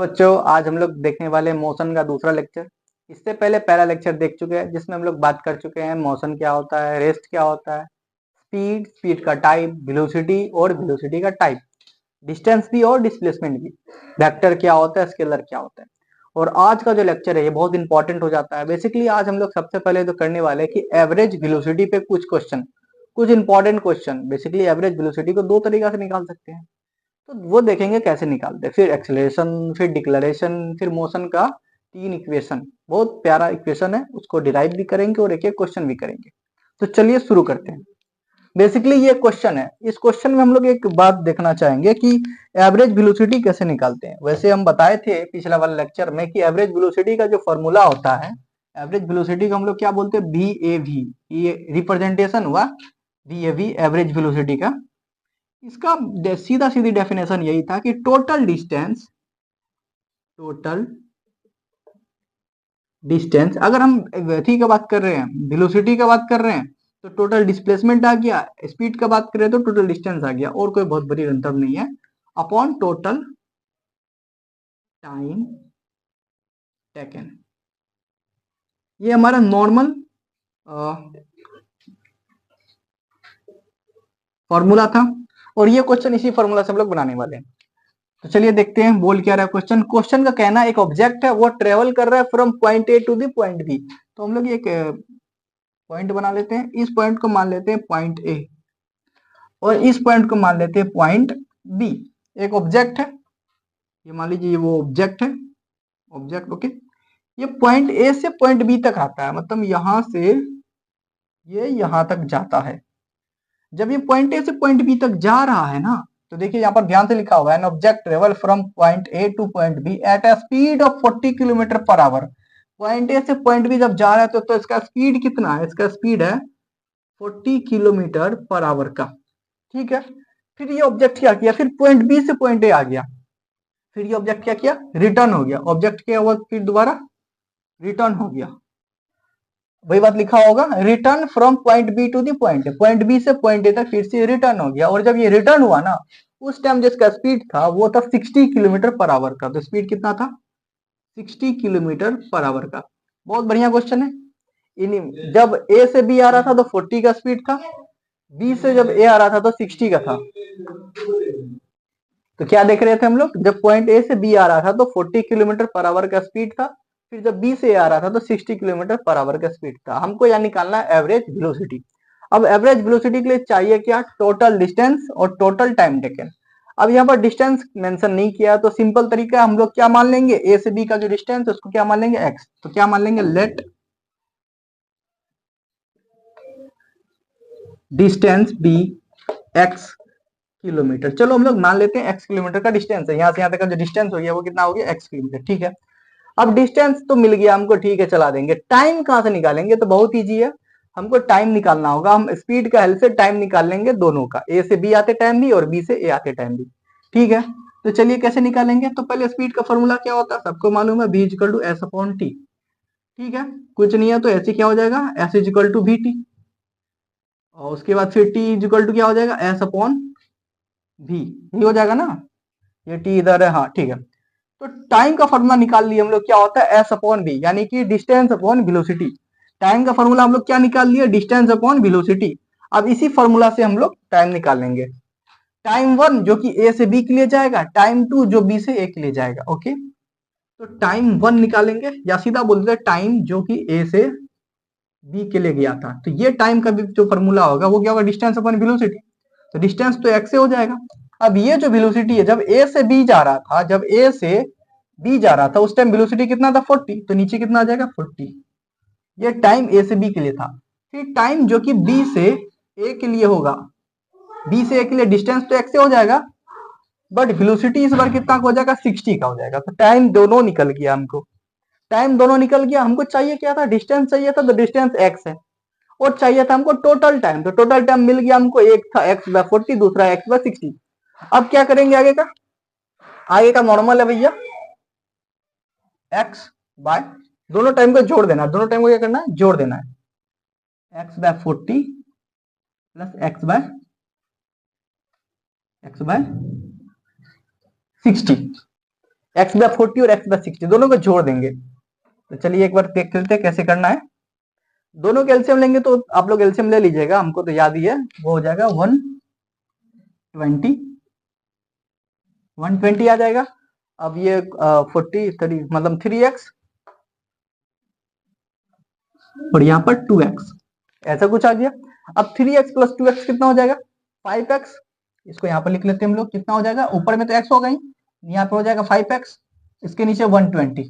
बच्चों, आज हम लोग देखने वाले मोशन का दूसरा लेक्चर। इससे पहले पहला लेक्चर देख चुके हैं जिसमें हम लोग बात कर चुके हैं मोशन क्या होता है, रेस्ट क्या होता है, स्पीड, स्पीड का टाइप, वेलोसिटी और वेलोसिटी का टाइप, डिस्टेंस भी और डिस्प्लेसमेंट भी, वेक्टर क्या होता है, स्केलर क्या होता है। और आज का जो लेक्चर है ये बहुत इंपॉर्टेंट हो जाता है। बेसिकली आज हम लोग सबसे पहले तो करने वाले हैं कि एवरेज वेलोसिटी पे कुछ क्वेश्चन, कुछ important question. Basically average velocity को दो तरीका से निकाल सकते हैं, तो वो देखेंगे कैसे निकालते हैं। फिर एक्सेलरेशन, फिर डिक्लेरेशन, फिर मोशन का तीन इक्वेशन, बहुत प्यारा इक्वेशन है, उसको डिराइव भी करेंगे और एक एक क्वेश्चन भी करेंगे। तो चलिए शुरू करते हैं। बेसिकली ये क्वेश्चन है, इस क्वेश्चन में हम लोग एक बात देखना चाहेंगे कि एवरेज वेलोसिटी कैसे निकालते हैं। वैसे हम बताए थे पिछला वाले लेक्चर में कि एवरेज वेलोसिटी का जो फॉर्मूला होता है, एवरेज वेलोसिटी को हम लोग क्या बोलते हैं, VAV। ये रिप्रेजेंटेशन हुआ VAV, एवरेज वेलोसिटी का। इसका सीधा सीधी डेफिनेशन यही था कि टोटल डिस्टेंस अगर हम थी का बात कर रहे हैं, वेलोसिटी का बात कर रहे हैं, तो टोटल डिस्प्लेसमेंट आ गया। स्पीड का बात करें तो टोटल डिस्टेंस आ गया, और कोई बहुत बड़ी अंतर नहीं है, अपॉन टोटल टाइम टेकन। ये हमारा नॉर्मल फॉर्मूला था, और ये क्वेश्चन इसी फॉर्मूला से हम लोग बनाने वाले हैं। तो चलिए देखते हैं बोल क्या रहा है क्वेश्चन। क्वेश्चन का कहना है एक ऑब्जेक्ट है, वो ट्रेवल कर रहा है from point A to the point B. तो हम लोग एक पॉइंट बना लेते हैं, इस पॉइंट को मान लेते हैं पॉइंट ए, और इस पॉइंट को मान लेते हैं पॉइंट बी। एक ऑब्जेक्ट है, ये मान लीजिए ये वो ऑब्जेक्ट है, ऑब्जेक्ट। ओके, ये पॉइंट ए से पॉइंट बी तक आता है, मतलब यहां से ये यहां तक जाता है। जब ये पॉइंट ए से पॉइंट बी तक जा रहा है ना, तो देखिए यहाँ पर ध्यान से लिखा हुआ है, an object travel from point A to point B at a speed of 40 kilometer per hour. Point A से पॉइंट बी जब जा रहा है तो इसका स्पीड कितना है, इसका स्पीड है 40 किलोमीटर पर आवर का। ठीक है, फिर ये ऑब्जेक्ट क्या किया, फिर पॉइंट बी से पॉइंट ए आ गया, फिर ये ऑब्जेक्ट क्या किया, रिटर्न हो गया। ऑब्जेक्ट क्या हुआ, फिर दोबारा रिटर्न हो गया। वही बात लिखा होगा, return from point B to the point, point B से पॉइंट ए तक फिर से रिटर्न हो गया। और जब ये रिटर्न हुआ ना, उस टाइम जिसका स्पीड था वो था 60 किलोमीटर पर आवर का। तो स्पीड कितना था, 60 किलोमीटर पर आवर का। बहुत बढ़िया क्वेश्चन है। जब ए से बी आ रहा था तो 40 का स्पीड था, बी से जब ए आ रहा था तो 60 का था। तो क्या देख रहे थे हम लोग, जब पॉइंट ए से बी आ रहा था तो 40 किलोमीटर पर आवर का स्पीड था, फिर जब बी से आ रहा था तो 60 किलोमीटर पर आवर का स्पीड था। हमको यहाँ निकालना है एवरेज वेलोसिटी। अब एवरेज वेलोसिटी के लिए चाहिए क्या, टोटल डिस्टेंस और टोटल टाइम टेकन। अब यहाँ पर डिस्टेंस मेंशन नहीं किया, तो सिंपल तरीका है, हम लोग क्या मान लेंगे, ए से बी का जो डिस्टेंस है उसको क्या मान लेंगे, एक्स। तो क्या मान लेंगे, let distance be X kilometer. चलो हम लोग मान लेते हैं एक्स किलोमीटर का डिस्टेंस है, यहाँ से यहाँ तक का जो डिस्टेंस हो गया वो कितना हो गया, एक्स किलोमीटर। ठीक है, अब डिस्टेंस तो मिल गया हमको, ठीक है, चला देंगे। टाइम कहां से निकालेंगे, तो बहुत इजी है, हमको टाइम निकालना होगा। हम स्पीड का हेल्प से टाइम निकाल लेंगे, दोनों का, ए से बी आते टाइम भी और बी से ए आते टाइम भी। ठीक है, तो चलिए कैसे निकालेंगे। तो पहले स्पीड का फॉर्मूला क्या होता है, सबको मालूम है, v equal to S upon T. ठीक है, कुछ नहीं है तो ऐसे क्या हो जाएगा, S equal to V T, और उसके बाद फिर टी इक्वल टू क्या हो जाएगा, एस अपॉन वी। ये हो जाएगा ना, ये टी इधर है, हाँ ठीक है। तो टाइम का फॉर्मूला निकाल लिए हम लोग, क्या होता है, एस अपॉन बी, यानी कि डिस्टेंस अपॉन वेलोसिटी। टाइम का फॉर्मूला हम लोग क्या निकाल लिए, डिस्टेंस अपॉन वेलोसिटी। अब इसी फॉर्मूला से हम लोग टाइम निकाल लेंगे। टाइम वन जो कि ए से बी के लिए जाएगा, टाइम टू जो बी से ए के लिए जाएगा। ओके, तो टाइम वन निकालेंगे, या सीधा बोलते हैं टाइम जो कि ए से बी के लिए गया था। तो ये टाइम का भी जो फॉर्मूला होगा वो क्या होगा, डिस्टेंस अपॉन वेलोसिटी। तो डिस्टेंस तो एक्स से हो जाएगा। अब ये जो वेलोसिटी है, जब ए से बी जा रहा था, जब ए से बी जा रहा था उस टाइम वेलोसिटी कितना था, 40। तो नीचे कितना आ जाएगा, 40। ये टाइम ए से बी के लिए था। फिर टाइम जो कि बी से ए के लिए होगा, बी से ए के लिए डिस्टेंस तो एक्स से हो जाएगा, बट वेलोसिटी इस बार कितना का हो जाएगा, 60 का हो जाएगा। तो टाइम दोनों निकल गया हमको, टाइम दोनों निकल गया। हमको चाहिए क्या था, डिस्टेंस चाहिए था, तो डिस्टेंस एक्स है, और चाहिए था हमको टोटल टाइम, तो टोटल टाइम मिल गया हमको, एक था एक्स बाय 40, दूसरा एक्स बाय 60। अब क्या करेंगे आगे का, आगे का नॉर्मल है भैया, एक्स बाय, दोनों टाइम को जोड़ देना, दोनों टाइम को क्या करना है, जोड़ देना है, X by 40 plus X by 60। X by 40 और एक्स बाय 60 दोनों को जोड़ देंगे। तो चलिए एक बार देख लेते हैं कैसे करना है। दोनों के एलसीएम लेंगे तो आप लोग एलसीएम ले लीजिएगा, हमको तो याद ही है, वो हो जाएगा 120 आ जाएगा। अब ये 40 मतलब 3x और यहाँ पर 2x, ऐसा कुछ आ गया। अब 3x प्लस 2x कितना हो जाएगा 5x। इसको यहाँ पर लिख लेते हैं हम लोग, कितना हो जाएगा, ऊपर में तो x होगा ही, यहाँ पे हो जाएगा 5x, इसके नीचे 120,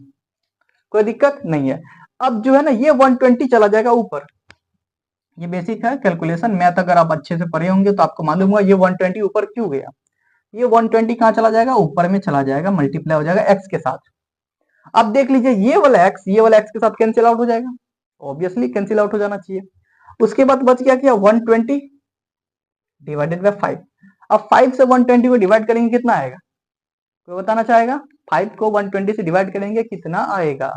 कोई दिक्कत नहीं है। अब जो है ना ये 120 चला जाएगा ऊपर, ये बेसिक है कैलकुलेशन, मैथ अगर आप अच्छे से पढ़े होंगे तो आपको मालूम होगा ये 120 ऊपर क्यों गया। ये 120 कहाँ चला जाएगा, ऊपर में चला जाएगा, मल्टीप्लाई हो जाएगा x के साथ। अब देख लीजिए ये वाला x के साथ कैंसिल आउट हो जाएगा, ऑब्वियसली कैंसिल आउट हो जाना चाहिए। उसके बाद बच गया क्या 120 डिवाइडेड बाय 5। अब 5 से 120 को डिवाइड करेंगे कितना आएगा, कोई बताना चाहेगा। 5 को 120 से डिवाइड करेंगे कितना आएगा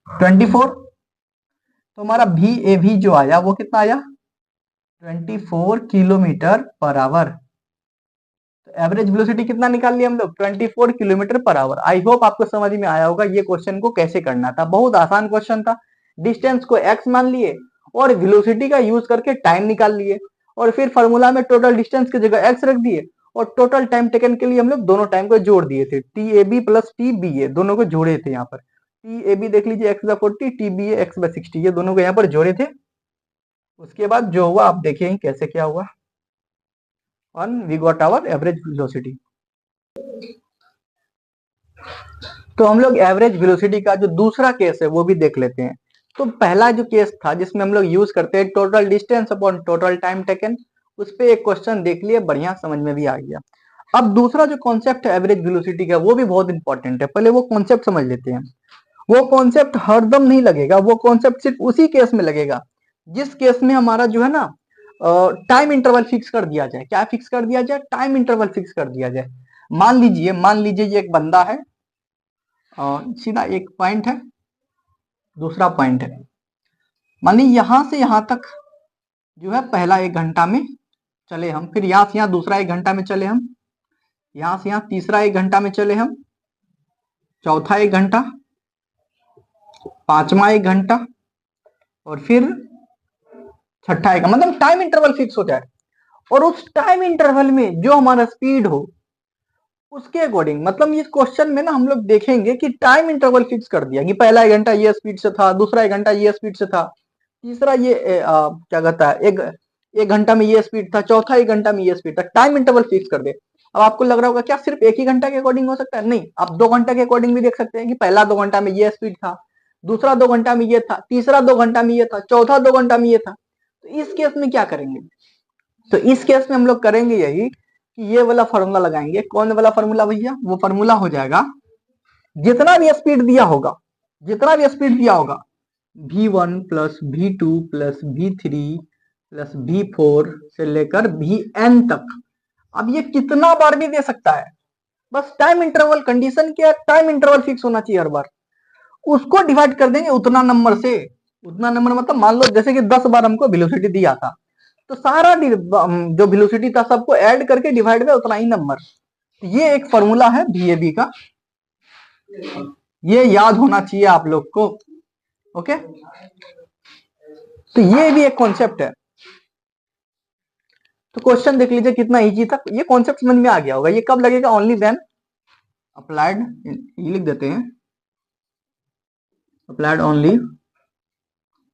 24। तो हमारा VAV जो आया वो कितना आया 24 किलोमीटर पर आवर। तो एवरेज वेलोसिटी कितना निकाल लिया हम लोग 24 kilometre per our. I hope आपको समझ में आया होगा ये क्वेश्चन को कैसे करना था, बहुत आसान क्वेश्चन था। डिस्टेंस को x मान लिए और वेलोसिटी का यूज करके टाइम निकाल लिए, और फिर फॉर्मूला में टोटल डिस्टेंस की जगह x रख दिए, और टोटल टाइम टेकन के लिए हम लोग दोनों टाइम को जोड़ दिए थे, TAB प्लस TBA दोनों को जोड़े थे। यहाँ पर TAB देख लीजिए x by 40, TBA x by 60, ये दोनों को यहाँ पर जोड़े थे। उसके बाद जो हुआ आप देखिए कैसे क्या हुआ, और we got our average velocity. तो हम लोग एवरेज वेलोसिटी का जो दूसरा केस है वो भी देख लेते हैं। तो पहला जो केस था जिसमें हम लोग यूज करते हैं total distance upon total time taken, उस पे एक क्वेश्चन देख लिए, बढ़िया समझ में भी आ गया। अब दूसरा जो कॉन्सेप्ट है एवरेज वेलोसिटी का वो भी बहुत इंपॉर्टेंट है, पहले वो कॉन्सेप्ट समझ लेते हैं। वो कॉन्सेप्ट हरदम नहीं लगेगा, वो कॉन्सेप्ट सिर्फ उसी केस में लगेगा जिस केस में हमारा जो है ना टाइम इंटरवल फिक्स कर दिया जाए। क्या फिक्स कर दिया जाए, टाइम इंटरवल फिक्स कर दिया जाए। मान लीजिए ये एक बंदा है, सीधा एक पॉइंट है, दूसरा पॉइंट है, मान लीजिए यहां से यहां तक जो है पहला 1 घंटा में चले हम, फिर यहां से यहां दूसरा 1 घंटा में चले हम, यहां से यहां तीसरा 1 घंटा में चले हम, चौथा 1 घंटा, पांचवा 1 घंटा, और फिर छठा एक, मतलब टाइम इंटरवल फिक्स हो जाए। और उस टाइम इंटरवल में जो हमारा स्पीड हो उसके अकॉर्डिंग, मतलब इस क्वेश्चन में ना हम लोग देखेंगे कि टाइम इंटरवल फिक्स कर दिया कि पहला 1 घंटा ये स्पीड से था, दूसरा 1 घंटा ये स्पीड से था, तीसरा ये क्या कहता है एक घंटा में ये स्पीड था, चौथा 1 घंटा में ये स्पीड था, टाइम इंटरवल फिक्स कर दे। अब आपको लग रहा होगा क्या सिर्फ एक ही घंटा के अकॉर्डिंग हो सकता है, नहीं, आप 2 घंटा के अकॉर्डिंग भी देख सकते हैं कि पहला 2 घंटा में ये स्पीड था, दूसरा 2 घंटा में ये था, तीसरा 2 घंटा में ये था, चौथा 2 घंटा में ये था। तो इस केस में क्या करेंगे, तो इस केस में हम लोग करेंगे यही कि ये वाला फॉर्मूला लगाएंगे। कौन वाला फॉर्मूला भैया, वो फॉर्मूला हो जाएगा जितना भी स्पीड दिया होगा, जितना भी स्पीड दिया होगा v1 plus v2 plus v3 plus v4 से लेकर vn तक। अब ये कितना बार भी दे सकता है, बस टाइम इंटरवल कंडीशन क्या, टाइम इंटरवल फिक्स होना चाहिए हर बार, उसको डिवाइड कर देंगे उतना नंबर से। उतना नंबर मतलब मान लो जैसे कि 10 बार हमको वेलोसिटी दिया था, तो सारा जो वेलोसिटी था सबको ऐड करके डिवाइड में उतना ही नंबर। ये एक फॉर्मूला है VAB का, ये याद होना चाहिए आप लोग को। ओके, तो ये भी एक कॉन्सेप्ट है। तो क्वेश्चन देख लीजिए कितना इजी था, ये कॉन्सेप्ट समझ में आ गया होगा। ये कब लगेगा, ओनली व्हेन अप्लाइड, ये लिख देते हैं, applied only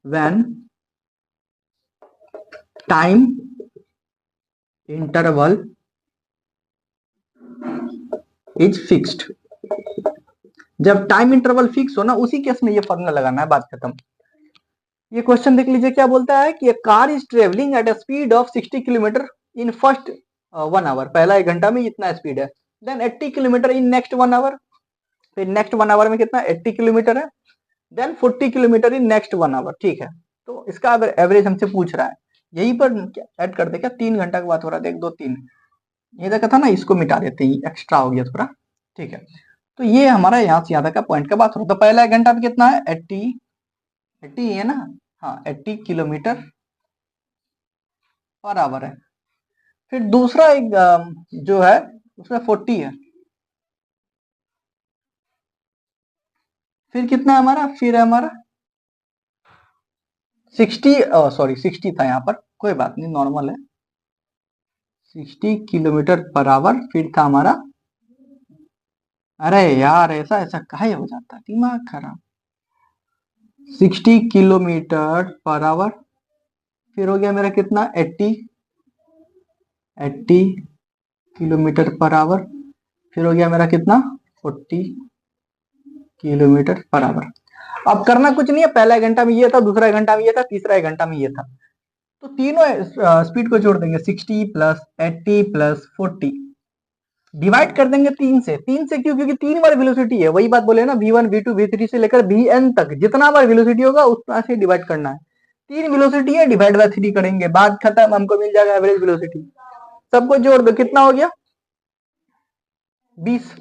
when time interval is fixed. जब टाइम इंटरवल फिक्स हो ना उसी केस में ये फॉर्मूला लगाना है, बात खत्म। ये क्वेश्चन देख लीजिए क्या बोलता है कि car is travelling at a speed of 60 kilometer in first 1 hour, पहला 1 घंटा में इतना स्पीड है, then 80 kilometer in next 1 hour, फिर नेक्स्ट 1 आवर में कितना 80 किलोमीटर है, then 40 kilometer in next 1 hour. ठीक है, तो इसका अगर एवरेज हमसे पूछ रहा है, यही पर ऐड कर दे क्या, 3 घंटा की बात हो रहा है, 1 2 3, ये देखा था ना, इसको मिटा देते हैं, एक्स्ट्रा हो गया थोड़ा। ठीक है, तो ये हमारा यहाँ से यहाँ तक का पॉइंट का बात हो रहा है। तो पहला 1 घंटा में कितना है 80 है ना, हाँ 80 किलोमीटर पर आवर है। फिर दूसरा एक जो है उसमें 40 है, फिर कितना है हमारा, फिर है हमारा 60, सॉरी 60 था यहाँ पर, कोई बात नहीं, नॉर्मल है, 60 किलोमीटर पर आवर। फिर था हमारा, अरे यार ऐसा ऐसा काहे हो जाता है, दिमाग खराब, 60 किलोमीटर पर आवर। फिर हो गया मेरा कितना, 80 किलोमीटर पर आवर। फिर हो गया मेरा कितना, 40 किलोमीटर पर आवर। अब करना कुछ नहीं है, पहला घंटा में ये था, दूसरा घंटा में ये था, तीसरा घंटा में ये था, तो तीनों स्पीड को जोड़ देंगे, 60 प्लस 80 प्लस 40, डिवाइड कर देंगे 3 से। 3 से क्यों, क्योंकि 3 बार वेलोसिटी है, वही बात बोले ना, v1 v2 v3 से लेकर vn तक जितना बार वेलोसिटी होगा उतना से डिवाइड करना है। 3 वेलोसिटी है, डिवाइड बाय 3 करेंगे, बात खत्म, हमको मिल जाएगा एवरेज वेलोसिटी। सबको जोड़ दो, कितना हो गया, 20,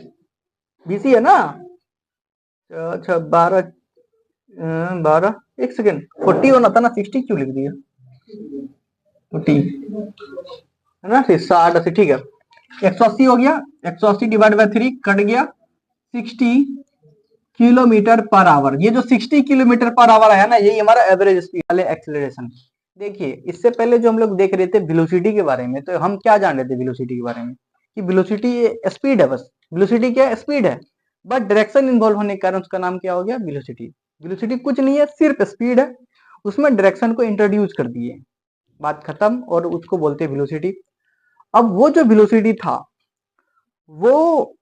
20 ही है ना, अच्छा 12, 12, एक सेकेंड, 40 होना था ना, 60 क्यों लिख दिया, 40 है ना, फिर 60 80, ठीक है, 180 हो गया, 180 डिवाइड बाय 3 कट गया, 60 किलोमीटर पर आवर। ये जो 60 किलोमीटर पर आवर है ना, यही हमारा एवरेज स्पीड वाले एक्सेलरेशन। देखिए इससे पहले जो हम लोग देख रहे थे वेलोसिटी के बारे में, तो हम क्या जान रहे थे वेलोसिटी के बारे में, कि वेलोसिटी स्पीड है, बस वेलोसिटी क्या है, स्पीड है, बट डायरेक्शन इन्वॉल्व होने के कारण उसका नाम क्या हो गया, वेलोसिटी। वेलोसिटी कुछ नहीं है, सिर्फ स्पीड है, उसमें डायरेक्शन को इंट्रोड्यूस कर दिए, बात खत्म, और उसको बोलते हैं वेलोसिटी। अब वो जो वेलोसिटी था, वो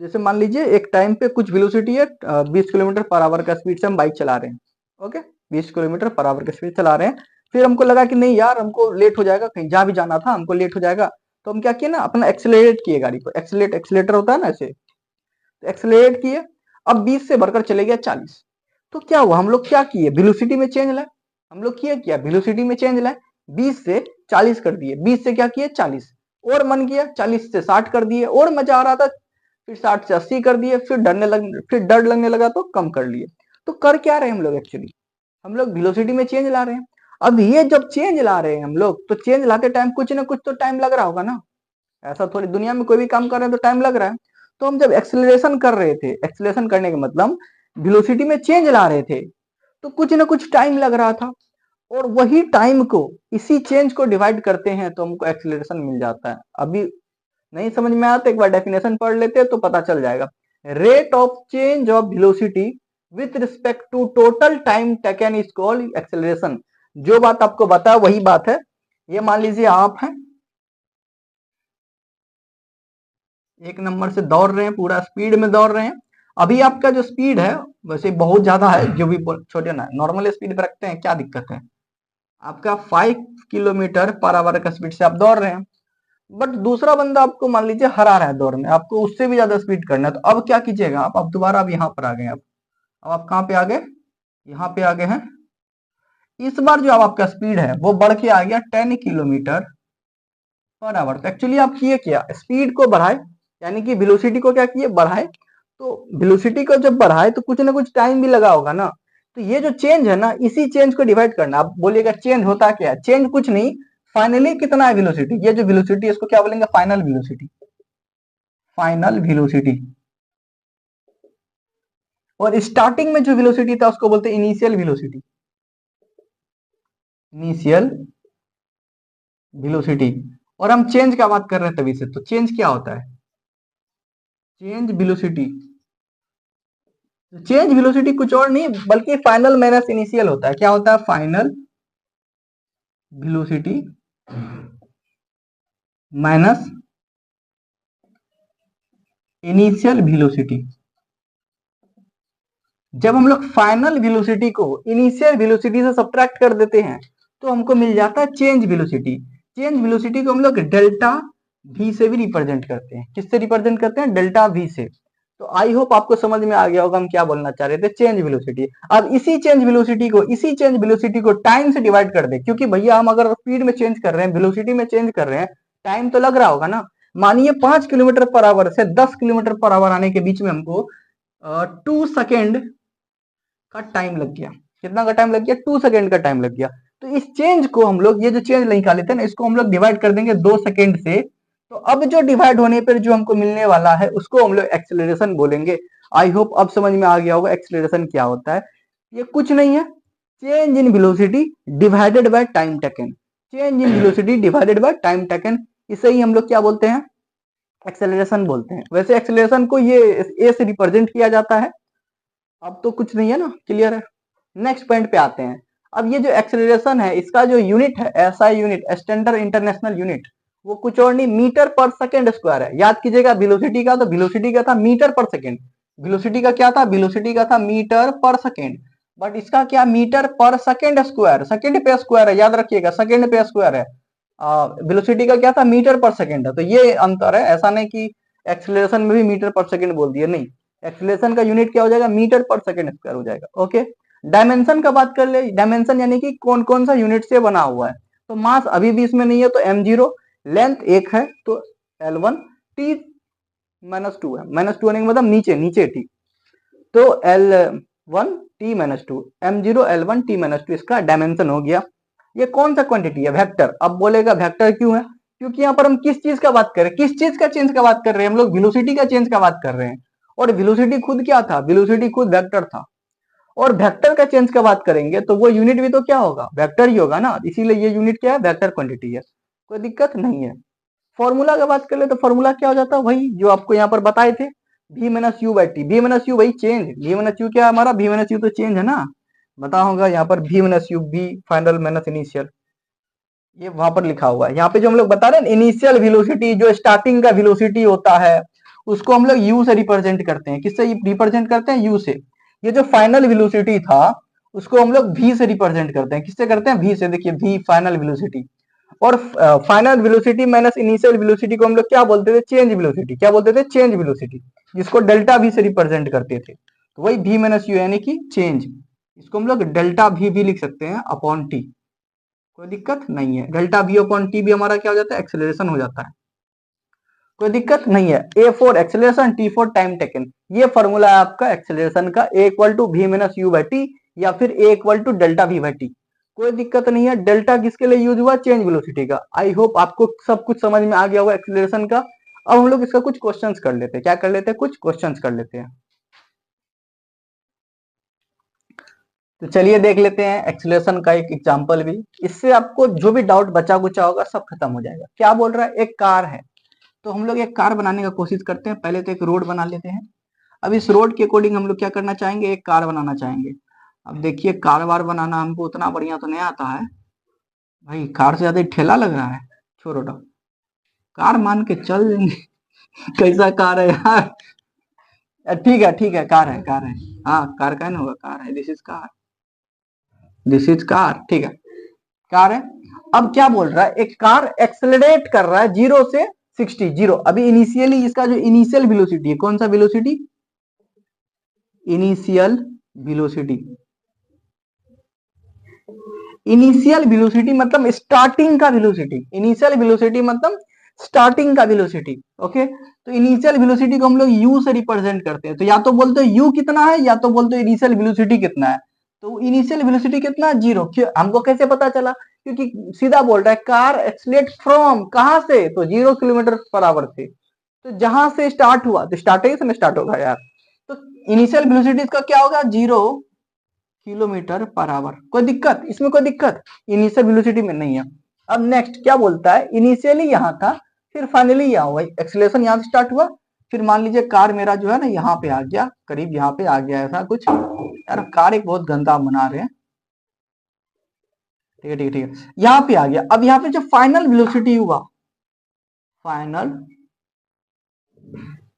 जैसे मान लीजिए एक टाइम पे कुछ वेलोसिटी है, 20 किलोमीटर पर आवर का स्पीड से हम बाइक चला रहे हैं, ओके, 20 किलोमीटर पर आवर का स्पीड चला रहे हैं। फिर हमको लगा कि नहीं यार, हमको लेट हो जाएगा, कहीं जहाँ भी जाना था हमको लेट हो जाएगा, तो हम क्या किए ना, अपना एक्सेलरेट किए गाड़ी को, एक्सेलेटर होता है ना ऐसे, तो एक्सेलरेट किए। अब 20 से बढ़कर चले गया 40, तो क्या हुआ, हम लोग क्या किए, वेलोसिटी में चेंज लाए, हम लोग किया वेलोसिटी में चेंज लाए, 20 से 40 कर दिए, 20 से क्या किए 40, और मन किया 40 से 60 कर दिए, और मजा आ रहा था, फिर 60 से 80 कर दिए, फिर डर लगने लगा तो कम कर लिए। तो कर क्या रहे हैं हम लोग, एक्चुअली हम लोग वेलोसिटी में चेंज ला रहे हैं। अब ये जब चेंज ला रहे हैं हम लोग, तो चेंज लाते टाइम कुछ ना कुछ तो टाइम लग रहा होगा ना, ऐसा थोड़ी दुनिया में कोई भी काम कर रहे हैं तो टाइम लग रहा है। तो हम जब एक्सेलरेशन कर रहे थे, एक्सेलरेशन करने का मतलब वेलोसिटी में चेंज ला रहे थे, तो कुछ ना कुछ टाइम लग रहा था, और वही टाइम को, इसी चेंज को डिवाइड करते हैं तो हमको एक्सेलरेशन मिल जाता है। अभी नहीं समझ में आता, एक बार डेफिनेशन पढ़ लेते हैं तो पता चल जाएगा। Rate of change of velocity with respect to total time taken is called acceleration. जो बात आपको बताया वही बात है। ये मान लीजिए आप हैं, एक नंबर से दौड़ रहे हैं, पूरा स्पीड में दौड़ रहे हैं, अभी आपका जो स्पीड है वैसे बहुत ज्यादा है, जो भी छोटे ना नॉर्मल स्पीड पे रखते हैं, क्या दिक्कत है, आपका 5 किलोमीटर पर आवर का स्पीड से आप दौड़ रहे हैं, बट दूसरा बंदा आपको मान लीजिए हरा रहा है दौड़ में, आपको उससे भी ज्यादा स्पीड करना है, तो अब क्या कीजिएगा आप, अब दोबारा अब यहाँ पर आ गए, अब आप कहाँ पे आ गए, यहाँ पे आ गए हैं। इस बार जो अब आपका स्पीड है वो बढ़ के आ गया 10 किलोमीटर पर आवर। तो एक्चुअली आप किए क्या, स्पीड को बढ़ाए, यानी कि वेलोसिटी को क्या किए, बढ़ाए। तो वेलोसिटी को जब बढ़ाए तो कुछ ना कुछ टाइम भी लगा होगा ना, तो ये जो चेंज है ना, इसी चेंज को डिवाइड करना। आप बोलिएगा चेंज होता क्या है, चेंज कुछ नहीं, फाइनली कितना है वेलोसिटी, ये जो वेलोसिटी है इसको क्या बोलेंगे, फाइनल वेलोसिटी, फाइनल वेलोसिटी। और स्टार्टिंग में जो वेलोसिटी था उसको बोलते हैं इनिशियल वेलोसिटी, इनिशियल वेलोसिटी। और हम चेंज का बात कर रहे हैं तभी से, तो चेंज क्या होता है, चेंज वेलोसिटी, चेंज वेलोसिटी कुछ और नहीं बल्कि फाइनल माइनस इनिशियल होता है। क्या होता है, final velocity minus initial velocity. जब हम लोग फाइनल वेलोसिटी को इनिशियल वेलोसिटी से सब्ट्रैक्ट कर देते हैं तो हमको मिल जाता है चेंज वेलोसिटी। चेंज वेलोसिटी को हम लोग डेल्टा वी से भी रिप्रेजेंट करते हैं, किससे रिप्रेजेंट करते हैं, डेल्टा वी से। तो आई होप आपको समझ में आ गया होगा हम क्या बोलना चाह रहे थे, चेंज वेलोसिटी। अब इसी चेंज वेलोसिटी को टाइम से डिवाइड कर दे, क्योंकि भैया हम अगर स्पीड में चेंज कर रहे हैं, वेलोसिटी में चेंज कर रहे हैं, टाइम तो लग रहा होगा ना। मानिए 5 किलोमीटर पर आवर से 10 किलोमीटर पर आवर आने के बीच में हमको 2 सेकेंड का टाइम लग गया। कितना का टाइम लग गया, 2 सेकेंड का टाइम लग गया। तो इस चेंज को हम लोग, ये जो चेंज निकाले थे ना, इसको हम लोग डिवाइड कर देंगे 2 सेकेंड से, तो अब जो डिवाइड होने पर जो हमको मिलने वाला है उसको हम लोग एक्सेलरेशन बोलेंगे। आई होप अब समझ में आ गया होगा एक्सेलरेशन क्या होता है। ये कुछ नहीं है, change in velocity divided by time taken. Change in velocity divided by time taken, इसे ही हम लोग क्या बोलते हैं, एक्सेलरेशन बोलते हैं। वैसे एक्सेलरेशन को ये ए से रिप्रेजेंट किया जाता है। अब तो कुछ नहीं है ना, क्लियर है। नेक्स्ट पॉइंट पे आते हैं। अब ये जो एक्सेलरेशन है इसका जो यूनिट है, SI unit, standard international unit, वो कुछ और नहीं मीटर पर सेकेंड स्क्वायर है। याद कीजिएगा वेलोसिटी का, तो वेलोसिटी का था मीटर पर सेकेंड। वेलोसिटी का क्या था, वेलोसिटी का था मीटर पर सेकेंड। बट इसका क्या, metre per second square, second पे स्क्वायर है, याद रखिएगा सेकेंड पे स्क्वायर है। वेलोसिटी का क्या था, मीटर पर सेकेंड है। तो ये अंतर है, ऐसा नहीं कि एक्सेलरेशन में भी मीटर पर सेकेंड बोल दिया, नहीं, एक्सेलरेशन का यूनिट क्या हो जाएगा, मीटर पर सेकेंड स्क्वायर हो जाएगा। ओके, डायमेंशन का बात कर ले। डायमेंशन यानी कि कौन कौन सा यूनिट से बना हुआ है। तो मास अभी भी इसमें नहीं है, तो m0, लेंथ 1 है तो l1, t -2 है, -2 होने का मतलब नीचे नीचे t, तो l1 t -2, m0 l1 t -2 इसका डायमेंशन हो गया। ये कौन सा क्वांटिटी है, वेक्टर। अब बोलेगा वेक्टर क्यों है, क्योंकि यहाँ पर हम किस चीज का बात कर रहे हैं, किस चीज का चेंज का बात कर रहे हैं, हम लोग वेलोसिटी का चेंज का बात कर रहे हैं। और वेलोसिटी खुद क्या था, वेलोसिटी खुद वेक्टर था। और वेक्टर का चेंज का बात करेंगे तो वो यूनिट भी तो क्या होगा, वेक्टर ही होगा ना, इसीलिए ये यूनिट क्या है, वेक्टर क्वांटिटी है, कोई दिक्कत नहीं है। फॉर्मूला का बात कर ले तो फॉर्मूला क्या हो जाता है, वही जो आपको यहाँ पर बताए थे, v minus U by T. v minus you वही चेंज, v माइनस यू क्या है हमारा, v माइनस यू तो चेंज है ना, बता होगा यहाँ पर v minus you, v final minus initial, ये वहां पर लिखा हुआ है। यहाँ पे जो हम लोग बता रहे हैं इनिशियल वेलोसिटी, जो स्टार्टिंग का वेलोसिटी होता है उसको हम लोग u से रिप्रेजेंट करते हैं। किससे रिप्रेजेंट करते हैं, u से। ये जो फाइनल वेलोसिटी था उसको हम लोग v से रिप्रेजेंट करते हैं। किससे करते हैं, v से। देखिए v फाइनल वेलोसिटी, और final velocity minus initial velocity को हम लोग क्या बोलते थे, चेंज वेलोसिटी। क्या बोलते थे, चेंज वेलोसिटी, जिसको डेल्टा v से रिप्रेजेंट करते थे। तो वही v माइनस यू यानी कि चेंज, इसको हम लोग डेल्टा v भी लिख सकते हैं अपॉन t, कोई दिक्कत नहीं है। डेल्टा v अपॉन टी भी हमारा क्या हो जाता है, एक्सेलरेशन हो जाता है, कोई दिक्कत नहीं है। A for acceleration, T for time taken, ये फॉर्मूला है आपका एक्सेलरेशन का, A equal to V minus U by T, या फिर A equal to delta V by T, कोई दिक्कत नहीं है। डेल्टा किसके लिए यूज हुआ, चेंज वेलोसिटी का। आई होप आपको सब कुछ समझ में आ गया होगा एक्सेलरेशन का। अब हम लोग इसका कुछ क्वेश्चंस कर लेते हैं, क्या कर लेते हैं, कुछ क्वेश्चंस कर लेते हैं। तो चलिए देख लेते हैं एक्सेलरेशन का एक एग्जांपल भी, इससे आपको जो भी डाउट बचा कुचा होगा सब खत्म हो जाएगा। क्या बोल रहा है, एक कार है, तो हम लोग एक कार बनाने का कोशिश करते हैं। पहले तो एक रोड बना लेते हैं। अब इस रोड के अकॉर्डिंग हम लोग क्या करना चाहेंगे, एक कार बनाना चाहेंगे। अब देखिए कार वार बनाना हमको उतना बढ़िया तो नहीं आता है भाई, कार से ज्यादा ही ठेला लग रहा है। छोड़ो ना, कार मान के चल लेंगे। कैसा कार है यार, ठीक है ठीक है, कार है कार है, हाँ कार का है ना, होगा कार है, this is car, this is car, ठीक है कार है। अब क्या बोल रहा है, एक कार एक्सेलरेट कर रहा है 0 से 60, 0 अभी इनिशियली, इसका जो इनिशियल वेलोसिटी है, कौन सा velocity, initial velocity. Initial velocity मतलब स्टार्टिंग का वेलोसिटी, इनिशियल वेलोसिटी मतलब स्टार्टिंग का वेलोसिटी। ओके, तो इनिशियल वेलोसिटी को हम लोग u से रिप्रेजेंट करते हैं। तो या तो बोलते हो u कितना है, या तो बोलते हो इनिशियल वेलोसिटी कितना है। तो इनिशियल वेलोसिटी कितना है, 0। हमको कैसे पता चला, क्योंकि सीधा बोल रहा है कार एक्सलेट फ्रॉम, कहां से, तो 0 किलोमीटर पर आवर से। तो जहां से स्टार्ट हुआ, तो स्टार्टिंग से स्टार्ट होगा यार, तो इनिशियल वेलोसिटी का क्या होगा, 0 किलोमीटर पर आवर। कोई दिक्कत, इसमें कोई दिक्कत इनिशियल वेलोसिटी में नहीं है। अब नेक्स्ट क्या बोलता है, इनिशियली यहाँ था, फिर फाइनली यहाँ हुआ, एक्सेलरेशन यहाँ से स्टार्ट हुआ, फिर मान लीजिए कार मेरा जो है ना यहाँ पे आ गया, करीब यहाँ पे आ गया, ऐसा कुछ। यार कार एक बहुत गंदा बना रहे हैं, ठीक है ठीक है ठीक है, यहाँ पे आ गया। अब यहाँ पे जो फाइनल वेलोसिटी हुआ, फाइनल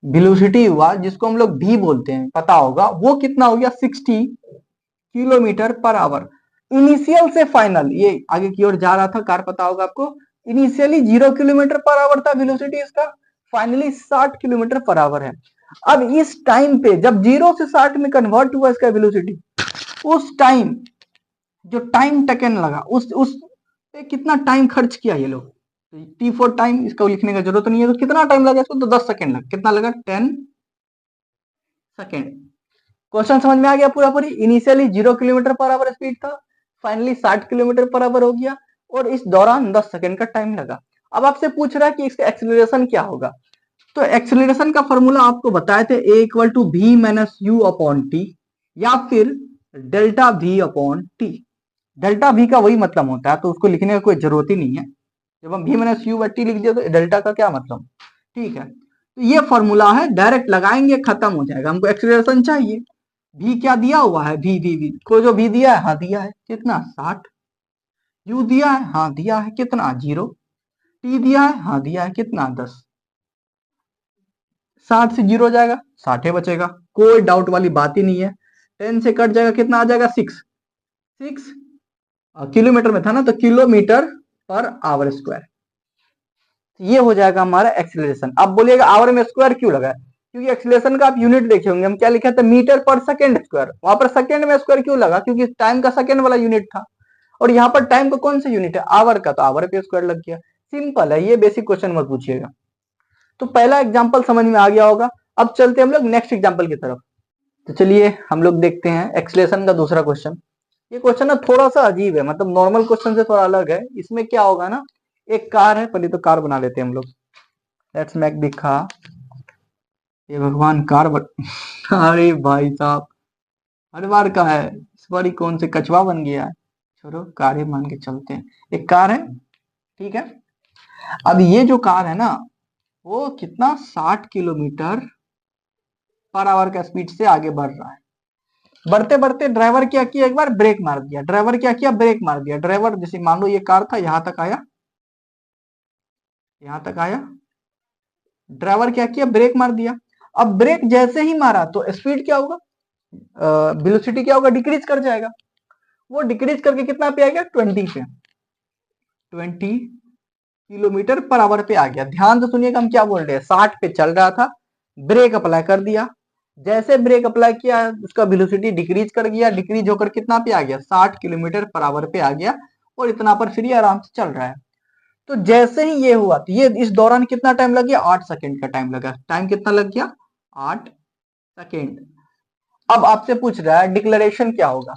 वेलोसिटी हुआ जिसको हम लोग v बोलते हैं, पता होगा वो कितना हो गया, 60 किलोमीटर पर आवर। इनिशियल से फाइनल, ये आगे की ओर जा रहा था कार, पता होगा आपको। इनिशियली 0 किलोमीटर पर आवर था वेलोसिटी इसका, फाइनली 60 किलोमीटर पर आवर है। अब इस टाइम पे जब 0 से 60 में कन्वर्ट हुआ इसका वेलोसिटी, उस टाइम जो टाइम टेकन लगा, उस पे कितना टाइम खर्च किया ये लोग, टी फॉर टाइम, इसको लिखने का जरूरत नहीं है। तो कितना टाइम लगा इसको, तो 10 सेकेंड लगा। कितना लगा, 10 सेकेंड। क्वेश्चन समझ में आ गया पूरा पूरी। Initially 0 kilometre per our speed था, फाइनली 60 किलोमीटर पर आवर हो गया, और इस दौरान 10 सेकेंड का टाइम लगा। अब आपसे पूछ रहा है कि इसका एक्सेलरेशन क्या होगा। तो एक्सेलरेशन का फॉर्मूला आपको बताए थे, a equal to v minus U upon T, या फिर delta v upon T. Delta v का वही मतलब होता है, तो उसको लिखने का कोई जरूरत ही नहीं है। जब हम v माइनस यू टी लिख दिया तो डेल्टा का क्या मतलब, ठीक है। तो ये फॉर्मूला है, डायरेक्ट लगाएंगे खत्म हो जाएगा। हमको एक्सेलरेशन चाहिए, v क्या दिया हुआ है, v को जो v दिया है, हाँ दिया है, कितना 60। u दिया है, हाँ दिया है, कितना 0। t दिया है, हाँ दिया है, कितना 10। 60 से 0 हो जाएगा, 60 बचेगा, कोई डाउट वाली बात ही नहीं है। 10 से कट जाएगा, कितना आ जाएगा 6। 6 किलोमीटर में था ना, तो किलोमीटर पर आवर स्क्वायर। ये हो जाएगा हमारा एक्सेलरेशन। अब बोलिएगा आवर में स्क्वायर क्यों लगा है, क्योंकि एक्सेलरेशन का आप यूनिट देखे होंगे, हम क्या लिखे थे, मीटर पर सेकेंड स्क्वायर। वहां पर सेकेंड में स्क्वायर क्यों लगा, क्योंकि टाइम का सेकेंड वाला यूनिट था, और यहाँ पर टाइम का कौन सा यूनिट है, आवर का, तो आवर पे स्क्वायर लग गया। सिंपल है, ये बेसिक क्वेश्चन मत पूछिएगा। तो पहला एग्जाम्पल समझ में आ गया होगा। अब चलते हम लोग नेक्स्ट एग्जाम्पल की तरफ। तो चलिए हम लोग देखते हैं एक्सेलरेशन का दूसरा क्वेश्चन। ये क्वेश्चन ना थोड़ा सा अजीब है, मतलब नॉर्मल क्वेश्चन से थोड़ा अलग है। इसमें क्या होगा ना, एक कार है, पहले तो कार बना लेते हैं हम लोग। Let's make the car. ये भगवान कार अरे भाई साहब, हर बार का है, इस बार ही कौन से कछुआ बन गया है। छोड़ो, कार ही मान के चलते हैं। एक कार है, ठीक है। अब ये जो कार है ना, वो कितना 60 किलोमीटर पर आवर का स्पीड से आगे बढ़ रहा है। बढ़ते बढ़ते ड्राइवर क्या किया, एक बार ब्रेक मार दिया। ड्राइवर क्या किया, ब्रेक मार दिया। ड्राइवर जैसे मान लो ये कार था, यहां तक आया, यहां तक आया। ड्राइवर क्या किया, ब्रेक मार दिया। अब ब्रेक जैसे ही मारा तो स्पीड क्या होगा, वेलोसिटी क्या होगा, डिक्रीज कर जाएगा। वो डिक्रीज करके कितना पे आ गया, 20 पे, 20 किलोमीटर पर आवर पे आ गया। ध्यान से सुनिएगा, हम क्या बोल रहे हैं, 60 पे चल रहा था, ब्रेक अप्लाई कर दिया। जैसे ब्रेक अप्लाई किया, उसका वेलोसिटी डिक्रीज कर गया, डिक्रीज होकर कितना पे आ गया, 60 किलोमीटर पर आवर पे आ गया, और इतना पर फ्री आराम से चल रहा है। तो जैसे ही ये हुआ, तो ये इस दौरान कितना टाइम लग गया, 8 सेकेंड का टाइम लगा। टाइम कितना लग गया, 8 सेकेंड। अब आपसे पूछ रहा है डिक्लेरेशन क्या होगा।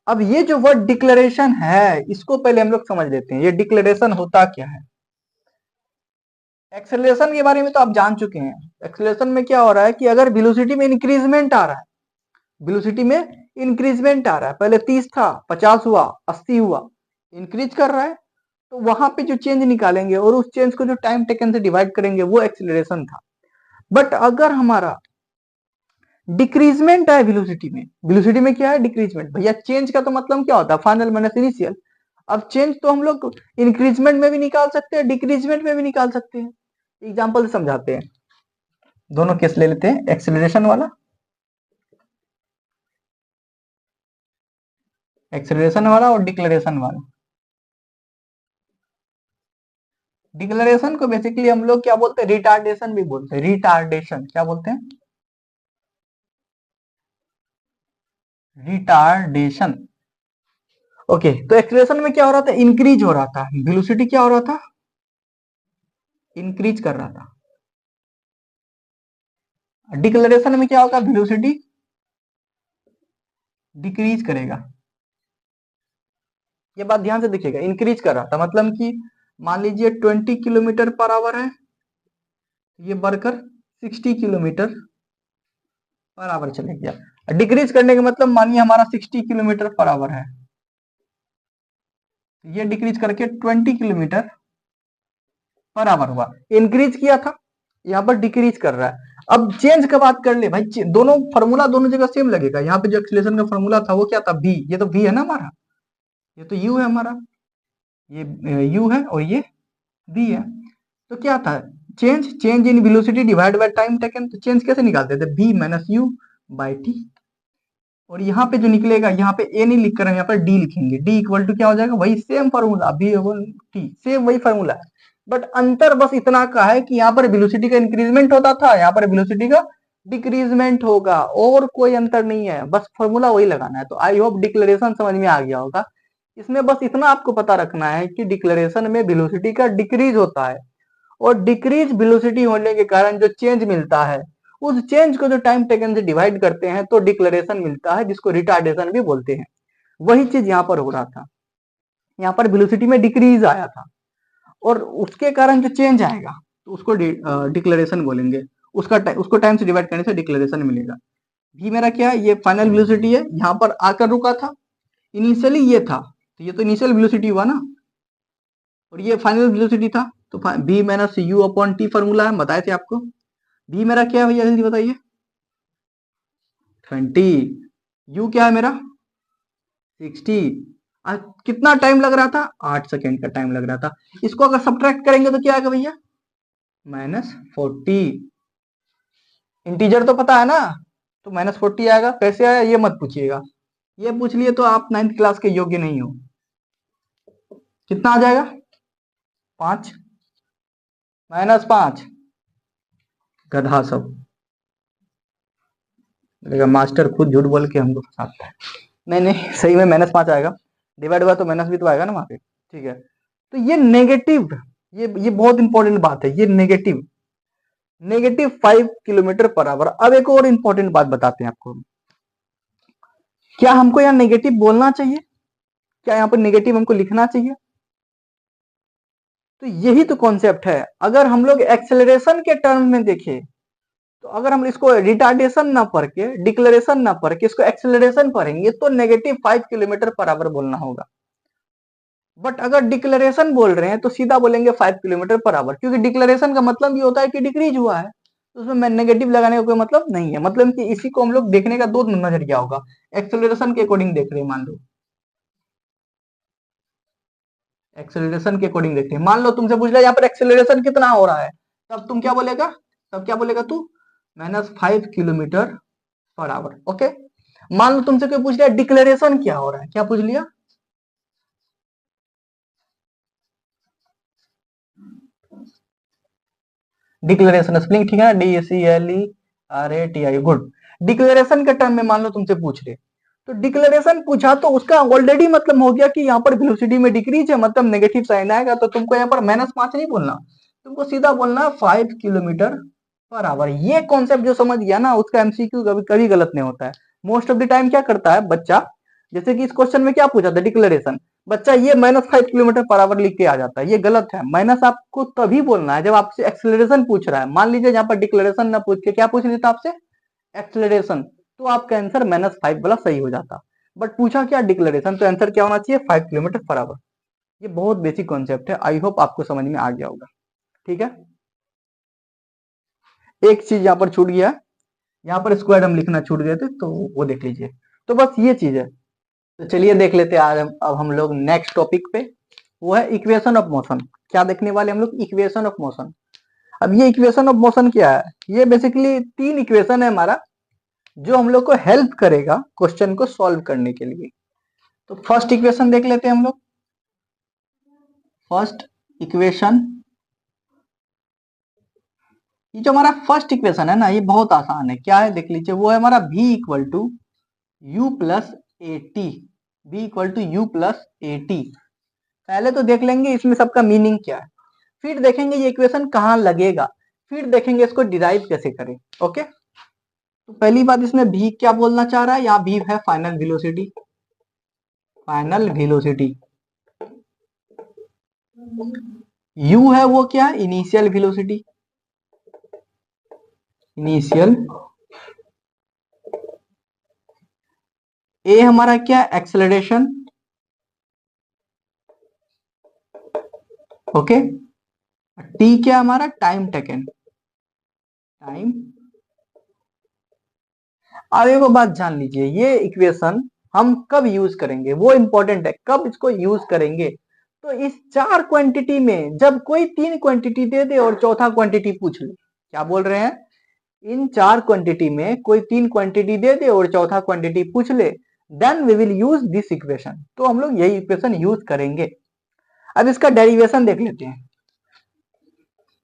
अब ये जो वर्ड डिक्लेरेशन है, इसको पहले हम लोग समझ लेते हैं, ये डिक्लेरेशन होता क्या है। एक्सेलरेशन के बारे में तो आप जान चुके हैं। एक्सेलरेशन में क्या हो रहा है कि अगर वेलोसिटी में इंक्रीजमेंट आ रहा है, वेलोसिटी में इंक्रीजमेंट आ रहा है, पहले 30 था, 50 हुआ, 80 हुआ, इंक्रीज कर रहा है, तो वहां पे जो चेंज निकालेंगे और उस चेंज को जो टाइम टेकन से डिवाइड करेंगे, वो एक्सेलरेशन था। बट अगर हमारा डिक्रीजमेंट है वेलोसिटी में क्या है, डिक्रीजमेंट। भैया चेंज का तो मतलब क्या होता है, फाइनल माइनस इनिशियल। अब चेंज तो हम लोग इंक्रीजमेंट में भी निकाल सकते हैं, डिक्रीजमेंट में भी निकाल सकते हैं। एग्जाम्पल से समझाते हैं, दोनों केस ले लेते हैं, एक्सेलरेशन वाला, एक्सेलरेशन वाला और डिक्लेरेशन वाला। डिक्लेरेशन को बेसिकली हम लोग क्या बोलते हैं, रिटार्डेशन भी बोलते हैं। रिटार्डेशन क्या बोलते हैं, रिटार्डेशन। ओके, तो एक्सेलरेशन में क्या हो रहा था, इंक्रीज हो रहा था, वेलोसिटी क्या हो रहा था, इंक्रीज कर रहा था। डिक्लेरेशन में क्या होगा, वेलोसिटी डिक्रीज करेगा। ये बात ध्यान से देखिएगा, इंक्रीज कर रहा था मतलब कि मान लीजिए 20 किलोमीटर पर आवर है, ये बढ़कर 60 किलोमीटर पर आवर चले गया। डिक्रीज करने का मतलब मानिए हमारा 60 किलोमीटर पर आवर है, ये डिक्रीज करके 20 किलोमीटर पर आवर हुआ। इंक्रीज किया था, यहाँ पर डिक्रीज कर रहा है। अब चेंज का बात कर ले भाई, दोनों फार्मूला दोनों जगह सेम लगेगा। यहाँ पे जो एक्सीलरेशन का फार्मूला था वो क्या था, v। ये तो v है ना हमारा, ये तो u है हमारा, ये u है और ये v है। तो क्या था, change in velocity divide by time taken. तो चेंज कैसे निकालते थे, v minus U by T. और यहाँ पे जो निकलेगा, यहाँ पे a नहीं लिख कर हम यहाँ पर d लिखेंगे। d इक्वल टू क्या हो जाएगा, वही same formula, v over T, same वही फार्मूला है। बट अंतर बस इतना का है कि यहाँ पर वेलोसिटी का इंक्रीजमेंट होता था, यहाँ पर वेलोसिटी का डिक्रीजमेंट होगा, और कोई अंतर नहीं है, बस फॉर्मूला वही लगाना है। तो आई होप डिक्लेरेशन समझ में आ गया होगा। इसमें बस इतना आपको पता रखना है कि डिक्लेरेशन में वेलोसिटी का डिक्रीज होता है, और डिक्रीज वेलोसिटी होने के कारण जो चेंज मिलता है, उस चेंज को जो टाइम टेकन से डिवाइड करते हैं तो डिक्लेरेशन मिलता है, जिसको रिटार्डेशन भी बोलते हैं। वही चीज यहाँ पर हो रहा था, यहाँ पर वेलोसिटी में डिक्रीज आया था, और उसके कारण जो चेंज आएगा तो उसको डिक्लेरेशन बोलेंगे। उसको टाइम से डिवाइड करने से डिक्लेरेशन मिलेगा। भी मेरा क्या है, ये फाइनल वेलोसिटी है, यहाँ पर आकर रुका था, इनिशियली ये था, तो ये तो इनिशियल वेलोसिटी हुआ ना, और ये फाइनल वेलोसिटी था, तो v minus U upon T formula है, बताए थे आपको। v मेरा क्या है भैया, जल्दी बताइए। 20, u क्या है मेरा 60। कितना टाइम लग रहा था, 8 सेकेंड का टाइम लग रहा था। इसको अगर सब्ट्रैक्ट करेंगे तो क्या आएगा भैया, -40। इंटीजर तो पता है ना, तो -40 आएगा। कैसे आया ये मत पूछिएगा, ये पूछ लिए तो आप 9th क्लास के योग्य नहीं हो। कितना आ जाएगा, 5 -5, गधा सब। मास्टर खुद झूठ बोल के हमको फंसाता है। नहीं नहीं, सही में -5 आएगा, डिवाइड हुआ तो माइनस भी तो आएगा ना वहां पे, ठीक है। तो ये नेगेटिव, ये बहुत इंपॉर्टेंट बात है, ये -5 किलोमीटर पर आवर। अब एक और इंपॉर्टेंट बात बताते हैं आपको, क्या हमको यहाँ नेगेटिव बोलना चाहिए, क्या यहाँ पर नेगेटिव हमको लिखना चाहिए? तो यही तो कॉन्सेप्ट है। अगर हम लोग एक्सेलरेशन के टर्म में देखें, तो अगर हम इसको रिटार्डेशन ना पढ़ के, डिक्लेरेशन ना पढ़ के, इसको एक्सेलरेशन पढ़ेंगे तो -5 किलोमीटर पर आवर बोलना होगा। बट अगर डिक्लेरेशन बोल रहे हैं तो सीधा बोलेंगे 5 किलोमीटर पर आवर, क्योंकि डिक्लेरेशन का मतलब ये होता है कि डिक्रीज हुआ है, तो उसमें मैं नेगेटिव लगाने का कोई मतलब नहीं है। मतलब कि इसी को हम लोग देखने का दो नजरिया होगा, एक्सेलरेशन के अकॉर्डिंग देख रहे हैं, मान लो एक्सेलरेशन के अकॉर्डिंग देखते हैं। मान लो तुमसे पूछ लिया यहाँ पर एक्सेलरेशन कितना हो रहा है, तब तुम क्या बोलेगा, तब क्या बोलेगा तू, -5 किलोमीटर पर आवर। ओके, मान लो तुमसे कोई पूछ लिया डिक्लेरेशन क्या हो रहा है, क्या पूछ लिया, डिक्लेरेशन स्पेलिंग ठीक है ना, DECLERATI, गुड। डिक्लेरेशन के टर्म में मान लो तुमसे पूछ रहे, तो डिक्लेरेशन पूछा तो उसका ऑलरेडी मतलब हो गया कि यहाँ पर वेलोसिटी में डिक्रीज है, मतलब नेगेटिव साइन आएगा। तो तुमको यहाँ पर -5 नहीं बोलना, तुमको सीधा बोलना 5 किलोमीटर पर आवर। ये कॉन्सेप्ट जो समझ गया ना, उसका MCQ कभी कभी गलत नहीं होता है। मोस्ट ऑफ द टाइम क्या करता है बच्चा, जैसे कि इस क्वेश्चन में क्या पूछा था, डिक्लेरेशन, बच्चा ये -5 किलोमीटर पर आवर लिख के आ जाता है, ये गलत है। माइनस आपको तभी बोलना है जब आपसे एक्सेलरेशन पूछ रहा है। मान लीजिए यहाँ पर डिक्लेरेशन ना पूछ के क्या पूछ लेता आपसे, एक्सेलरेशन, तो आपका आंसर -5 वाला सही हो जाता। बट पूछा क्या, डिक्लेरेशन, तो आंसर क्या होना चाहिए, 5 किलोमीटर पर आवर। ये बहुत बेसिक कॉन्सेप्ट है, आई होप आपको समझ में आ गया होगा, ठीक है। एक चीज यहाँ पर छूट गया, यहाँ पर स्क्वायर हम लिखना छूट गए थे, तो वो देख लीजिए। तो बस ये चीज है। तो चलिए देख लेते हैं आज अब हम लोग नेक्स्ट टॉपिक पे, वो है इक्वेशन ऑफ मोशन। क्या देखने वाले हम लोग, इक्वेशन ऑफ मोशन। अब ये इक्वेशन ऑफ मोशन क्या है, ये बेसिकली 3 इक्वेशन है हमारा, जो हम लोग को हेल्प करेगा क्वेश्चन को सॉल्व करने के लिए। तो फर्स्ट इक्वेशन देख लेते हैं हम लोग। फर्स्ट इक्वेशन, ये जो हमारा फर्स्ट इक्वेशन है ना, ये बहुत आसान है। क्या है देख लीजिए, वो है हमारा v equal to you plus A T, v equal to you plus A T. पहले तो देख लेंगे इसमें सबका मीनिंग क्या है, फिर देखेंगे ये इक्वेशन कहाँ लगेगा, फिर देखेंगे इसको डिराइव कैसे करें। ओके, तो पहली बात, इसमें v क्या बोलना चाह रहा है, यहाँ v है final velocity, final velocity. u है वो क्या है, इनिशियल वेलोसिटी, इनिशियल। a हमारा क्या है, एक्सेलरेशन। ओके, t क्या हमारा, टाइम टेकन, टाइम। अब एक बात जान लीजिए, ये इक्वेशन हम कब यूज करेंगे, वो इंपॉर्टेंट है, कब इसको यूज करेंगे। तो इस 4 क्वांटिटी में जब कोई 3 क्वांटिटी दे दे और चौथा क्वांटिटी पूछ ले, क्या बोल रहे हैं, इन 4 क्वांटिटी में कोई 3 क्वांटिटी दे दे और चौथा क्वांटिटी पूछ ले, then we will use this equation. तो हम लोग यही इक्वेशन यूज करेंगे। अब इसका डेरिवेशन देख लेते हैं।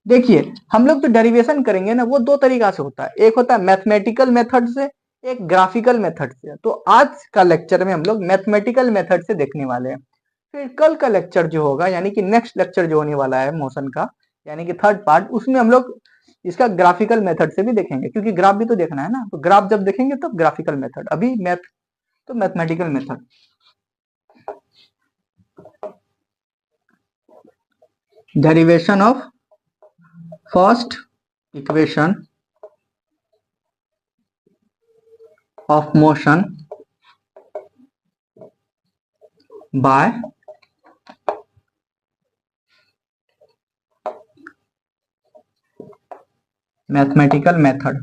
देखिए, हम लोग तो डेरिवेशन करेंगे ना, वो दो तरीका से होता है, एक होता है मैथमेटिकल मेथड से, एक ग्राफिकल मेथड से। तो आज का लेक्चर में हम लोग मैथमेटिकल मेथड से देखने वाले हैं। फिर कल का लेक्चर जो होगा, यानी कि नेक्स्ट लेक्चर जो होने वाला है मोशन का, यानी कि थर्ड पार्ट, उसमें हम लोग इसका ग्राफिकल मेथड से भी देखेंगे, क्योंकि ग्राफ भी तो देखना है ना। तो ग्राफ जब देखेंगे तब ग्राफिकल मेथड, अभी मैथ तो mathematical method. Derivation of first equation of motion bye mathematical method.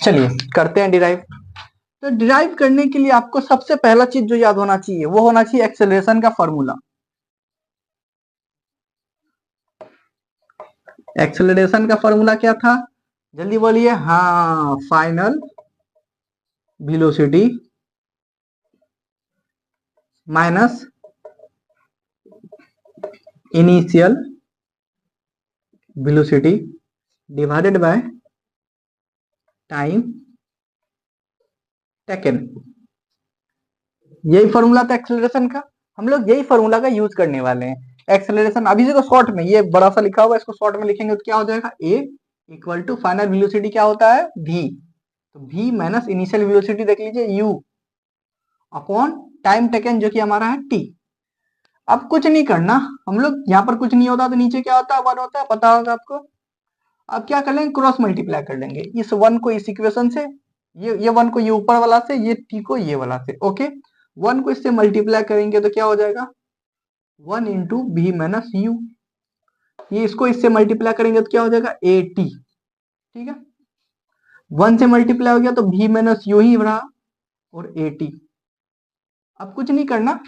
चलिए करते हैं डिराइव। तो डिराइव करने के लिए आपको सबसे पहला चीज जो याद होना चाहिए वो होना चाहिए एक्सेलरेशन का फॉर्मूला। एक्सेलरेशन का फॉर्मूला क्या था, जल्दी बोलिए। हाँ, final velocity minus initial velocity divided by time taken. यही फॉर्मूला था एक्सेलरेशन का। हम लोग यही फॉर्मूला का यूज करने वाले हैं। एक्सेलरेशन अभी से तो शॉर्ट में ये बड़ा सा लिखा हुआ है, इसको शॉर्ट में लिखेंगे तो क्या हो जाएगा, ए इक्वल टू फाइनल वेलोसिटी क्या होता है, भी। तो भी माइनस इनिशियल वेलोसिटी देख लीजिए यू अपॉन टाइम टेकन जो कि हमारा है टी। अब कुछ नहीं करना, हम लोग यहाँ पर कुछ नहीं होता तो नीचे क्या होता है, वन होता है, पता होगा आपको। अब क्या कर लेंगे, क्रॉस मल्टीप्लाई कर लेंगे इस वन को इस इक्वेशन से, ये वन को ये ऊपर वाला से, ये टी को ये वाला से। ओके, वन को इससे मल्टीप्लाई करेंगे तो क्या हो जाएगा, one into B minus U. ये इसको इससे मल्टीप्लाई करेंगे तो क्या हो जाएगा, ए टी। ठीक है, वन से मल्टीप्लाई हो गया तो भी माइनस यू ही रहा और ए टी। अब कुछ नहीं करना,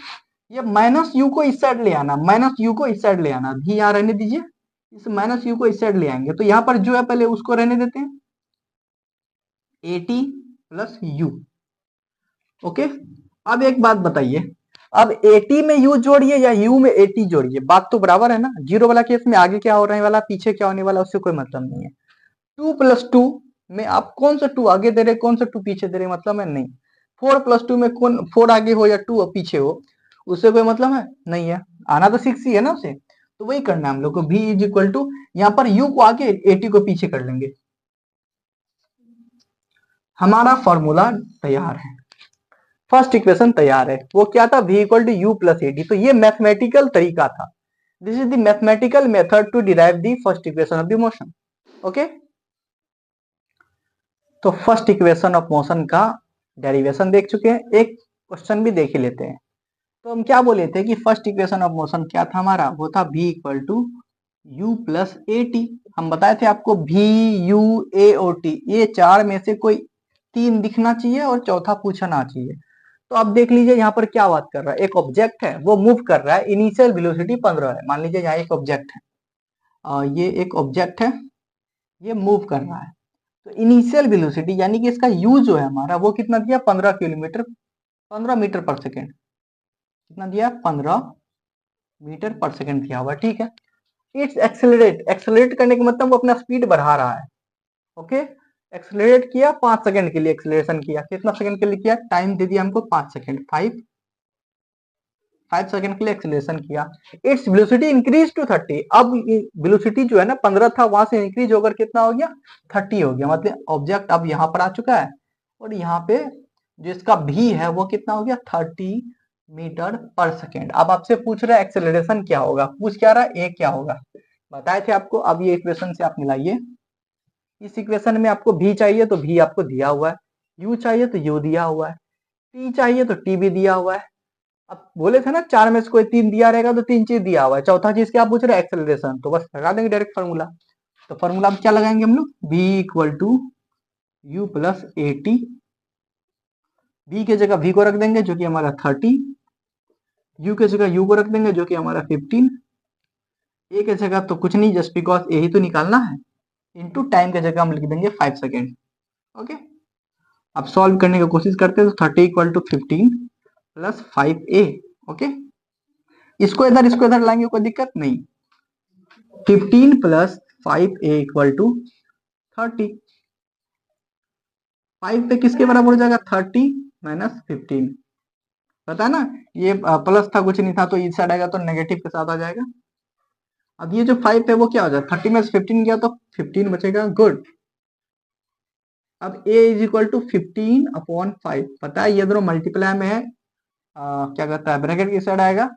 ये माइनस यू को इस साइड ले आना, माइनस यू को इस साइड ले आना, भी यहाँ रहने दीजिए, इस माइनस यू को इस साइड ले आएंगे तो यहाँ पर जो है पहले उसको रहने देते हैं, A T plus you. Okay, अब एक बात बताइए, अब एटी में यू जोड़िए या यू में एटी जोड़िए, बात तो बराबर है ना। जीरो वाला केस में आगे क्या होने वाला पीछे क्या होने वाला उससे कोई मतलब नहीं है। टू प्लस टू में आप कौन सा टू आगे दे रहे कौन सा टू पीछे दे रहे मतलब है नहीं। फोर प्लस टू में कौन फोर आगे हो या टू पीछे हो उससे कोई मतलब है नहीं है, आना तो सिक्स ही है ना उसे। तो वही करना है हम लोग को, v इज इक्वल टू यहाँ पर u को आगे एटी को पीछे कर लेंगे। हमारा फॉर्मूला तैयार है, फर्स्ट इक्वेशन तैयार है। वो क्या था, v equal to you plus A T. तो ये मैथमेटिकल तरीका था, this is the mathematical method to derive the first equation of the motion. Okay, तो फर्स्ट इक्वेशन ऑफ मोशन का डेरिवेशन देख चुके हैं, एक क्वेश्चन भी देख ही लेते हैं। तो हम क्या बोले थे कि फर्स्ट इक्वेशन ऑफ मोशन क्या था हमारा, वो था v equal to you plus A T. हम बताए थे आपको v u a और t, ये चार में से कोई तीन दिखना चाहिए और चौथा पूछना चाहिए। तो अब देख लीजिए यहाँ पर क्या बात कर रहा है, एक ऑब्जेक्ट है वो मूव कर रहा है, इनिशियल वेलोसिटी 15 है। मान लीजिए यहाँ एक ऑब्जेक्ट है, ये एक ऑब्जेक्ट है, ये मूव कर रहा है। तो इनिशियल वेलोसिटी यानी कि इसका यू जो है हमारा वो कितना दिया, 15 किलोमीटर 15 मीटर पर सेकेंड। कितना दिया, 15 मीटर पर सेकेंड दिया हुआ। ठीक है, इट्स एक्सेलरेट, एक्सेलरेट करने का मतलब वो अपना स्पीड बढ़ा रहा है। ओके, एक्सेलरेट किया 5 सेकंड के लिए, एक्सेलरेशन किया कितना सेकंड के लिए किया, टाइम दे दिया हमको 5 सेकंड, 5 सेकंड के लिए एक्सेलरेशन किया। Its velocity increase to 30। अब वेलोसिटी जो है ना 15 था वहां से इंक्रीज होकर कितना हो गया, 30 हो गया। मतलब ऑब्जेक्ट अब यहाँ पर आ चुका है और यहाँ पे जो इसका भी है वो कितना हो गया, 30 मीटर पर सेकेंड। अब आपसे पूछ रहा है एक्सेलरेशन क्या होगा, पूछ क्या रहा है, ए क्या होगा, बताए थे आपको। अब ये इक्वेशन से आप मिलाइए, इस इक्वेशन में आपको भी चाहिए तो भी आपको दिया हुआ है, यू चाहिए तो यू दिया हुआ है, टी चाहिए तो टी भी दिया हुआ है। अब बोले थे ना चार में से कोई तीन दिया रहेगा तो तीन चीज दिया हुआ है, चौथा चीज क्या पूछ रहे हैं, एक्सेलरेशन। तो बस लगा देंगे डायरेक्ट फार्मूला। तो फार्मूला में क्या लगाएंगे हम लोग, B equal to you plus A T. B के जगह वी को रख देंगे जो कि हमारा 30, यू के जगह यू को रख देंगे जो कि हमारा 15, ए के जगह तो कुछ नहीं जस्ट बिकॉज ए ही तो निकालना है, इनटू टाइम के जगह हम लिख देंगे 5 सेकेंड। ओके, अब सॉल्व करने की कोशिश करते हैं तो 30 equal to 15 plus 5a। Okay, इसको इधर लाएंगे कोई दिक्कत नहीं, 15 प्लस 5a इक्वल टू 30। 5 पे किसके बराबर हो जाएगा, 30 माइनस 15। पता है ना, ये प्लस था कुछ नहीं था तो इस साइड आएगा तो नेगेटिव के साथ आ जाएगा। अब ये जो 5 है वो क्या हो जाएगा, 30 में से 15 गया तो 15 बचेगा। गुड, अब a is equal to 15 upon 5। पता है ये दोनों मल्टीप्लाई में है, क्या कहता है ब्रैकेट की साइड आएगा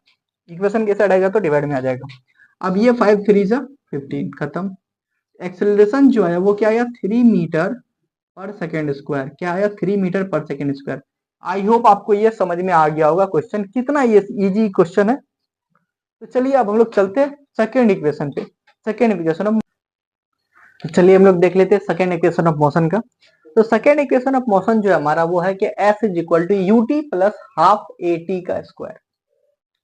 इक्वेशन के साइड आएगा तो डिवाइड में आ जाएगा। अब ये 5 3 जा 15 खत्म। एक्सेलरेशन जो है वो क्या आया 3 मीटर पर सेकेंड स्क्वायर, क्या आया 3 metre per second square. I hope आपको ये समझ में आ गया होगा क्वेश्चन, कितना ये इजी क्वेश्चन है। तो चलिए अब हम लोग चलते हैं सेकेंड इक्वेशन पे। सेकेंड इक्वेशन ऑफ, चलिए हम लोग देख लेते हैं सेकेंड इक्वेशन ऑफ मोशन का। तो सेकेंड इक्वेशन ऑफ मोशन जो है हमारा वो है कि s is equal to U T plus half A T का स्क्वायर।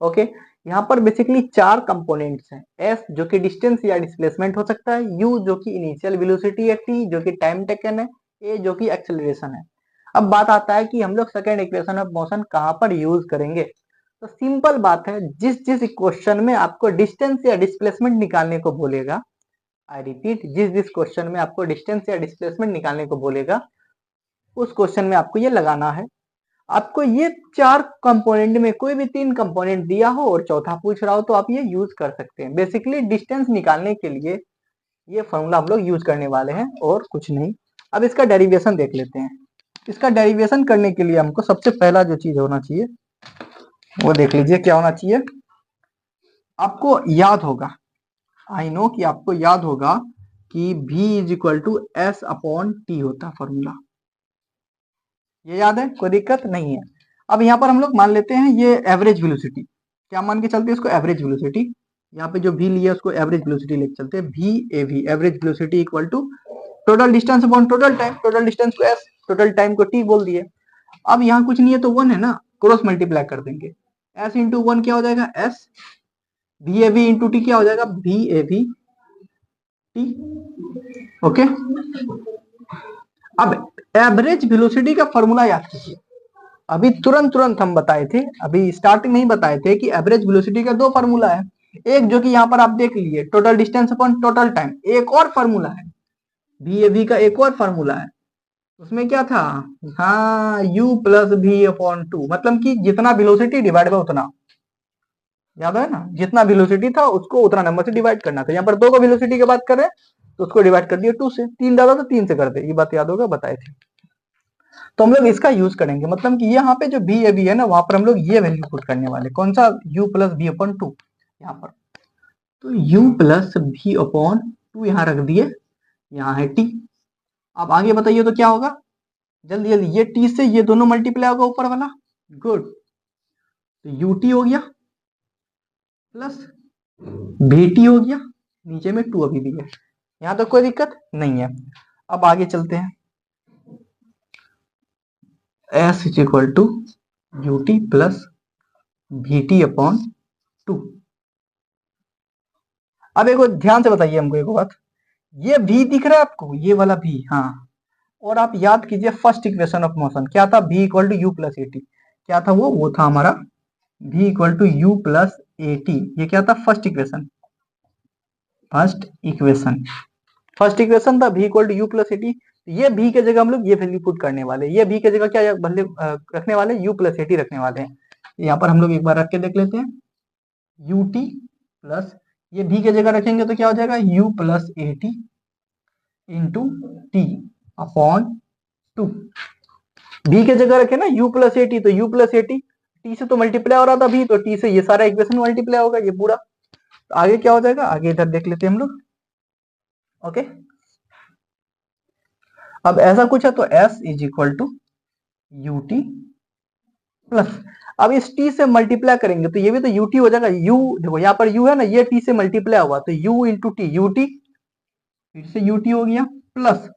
ओके, यहाँ पर बेसिकली चार कंपोनेंट्स हैं। एस जो कि डिस्टेंस या डिस्प्लेसमेंट हो सकता है, यू जो कि इनिशियल वेलोसिटी है, टी जो कि टाइम टेकन है, ए जो कि एक्सेलरेशन है। अब बात आता है कि हम लोग सेकेंड इक्वेशन ऑफ मोशन कहाँ पर यूज करेंगे। तो सिंपल बात है, जिस जिस क्वेश्चन में आपको डिस्टेंस या डिस्प्लेसमेंट निकालने को बोलेगा, आई रिपीट, जिस जिस क्वेश्चन में आपको डिस्टेंस या डिस्प्लेसमेंट निकालने को बोलेगा उस क्वेश्चन में आपको ये लगाना है। आपको ये चार कंपोनेंट में कोई भी तीन कंपोनेंट दिया हो और चौथा पूछ रहा हो तो आप ये यूज कर सकते हैं। बेसिकली डिस्टेंस निकालने के लिए ये फॉर्मूला हम लोग यूज करने वाले हैं और कुछ नहीं। अब इसका डेरिवेशन देख लेते हैं। इसका डेरिवेशन करने के लिए हमको सबसे पहला जो चीज होना चाहिए वो देख लीजिए क्या होना चाहिए। आपको याद होगा, आई नो कि आपको याद होगा कि v is equal to S upon t होता है फॉर्मूला। ये याद है, कोई दिक्कत नहीं है। अब यहाँ पर हम लोग मान लेते हैं ये एवरेज वेलोसिटी, क्या मान के चलते हैं इसको, एवरेज वेलोसिटी। यहाँ पे जो v लिया उसको एवरेज वेलोसिटी लेके चलते हैं, v a v, average velocity equal to total distance upon total time. Total distance को s, टोटल टाइम को t बोल दिए। अब यहाँ कुछ नहीं है तो 1 है ना, क्रॉस मल्टीप्लाई कर देंगे। s इंटू 1 क्या हो जाएगा s, v a we into T क्या हो जाएगा v a we T. Okay, अब एवरेज वेलोसिटी का फॉर्मूला याद कीजिए। अभी तुरंत हम बताए थे, अभी स्टार्टिंग में ही बताए थे कि एवरेज वेलोसिटी का दो फार्मूला है। एक जो कि यहाँ पर आप देख लिए total distance upon total time, एक और फार्मूला है VAV का, एक और फार्मूला है। उसमें क्या था, हाँ u plus v upon two, मतलब कि जितना वेलोसिटी डिवाइड बाय उतना, याद है ना, जितना वेलोसिटी था उसको उतना नंबर से डिवाइड करना था। यहाँ पर दो को वेलोसिटी की बात कर रहे हैं तो उसको डिवाइड कर दिया 2 से, 3 डाला तो 3 से कर दे, ये बात याद होगा, बताए थे। तो हम लोग इसका यूज करेंगे, मतलब कि यहाँ पे जो बी ए बी है ना वहां पर हम लोग ये वैल्यू पुट करने वाले, कौन सा, u plus b upon two यहाँ पर। तो u plus b upon two यहाँ रख दिए, यहाँ है t। अब आगे बताइए तो क्या होगा, जल्दी जल्दी, ये t से ये दोनों मल्टीप्लाई होगा ऊपर वाला, गुड। तो ut हो गया प्लस vt हो गया, नीचे में 2 अभी भी है, यहाँ तो कोई दिक्कत नहीं है। अब आगे चलते हैं, s is equal to ut plus vt upon 2। अब एक ध्यान से बताइए हमको एक बात, ये v दिख रहा है आपको, ये वाला v, हाँ। और आप याद कीजिए फर्स्ट इक्वेशन ऑफ मोशन क्या था, v equal to you plus A t. क्या था वो था हमारा v equal to you plus A t. ये क्या था, फर्स्ट इक्वेशन, फर्स्ट इक्वेशन था v equal to you plus A t. ये v के जगह हम लोग ये वैल्यू पुट करने वाले, ये v के जगह क्या बदले रखने वाले, u प्लस ए टी रखने वाले हैं। यहाँ पर हम लोग एक बार रख के देख लेते हैं, यू टी प्लस, ये v के जगह रखेंगे तो क्या हो जाएगा, u plus A T into T upon 2। v के जगह रखे ना u प्लस ए टी, तो u plus A T, T से तो मल्टीप्लाई हो रहा था v, तो t से ये सारा इक्वेशन मल्टीप्लाई होगा ये पूरा। तो आगे क्या हो जाएगा, आगे इधर देख लेते हैं हम लोग। ओके, अब ऐसा कुछ है तो s is equal to U T plus, अब इस t से मल्टीप्लाई करेंगे तो ये भी तो ut हो जाएगा। u देखो यहाँ पर u है ना, ये t से मल्टीप्लाई हुआ तो u इंटू टी, ut फिर से ut हो गया प्लस,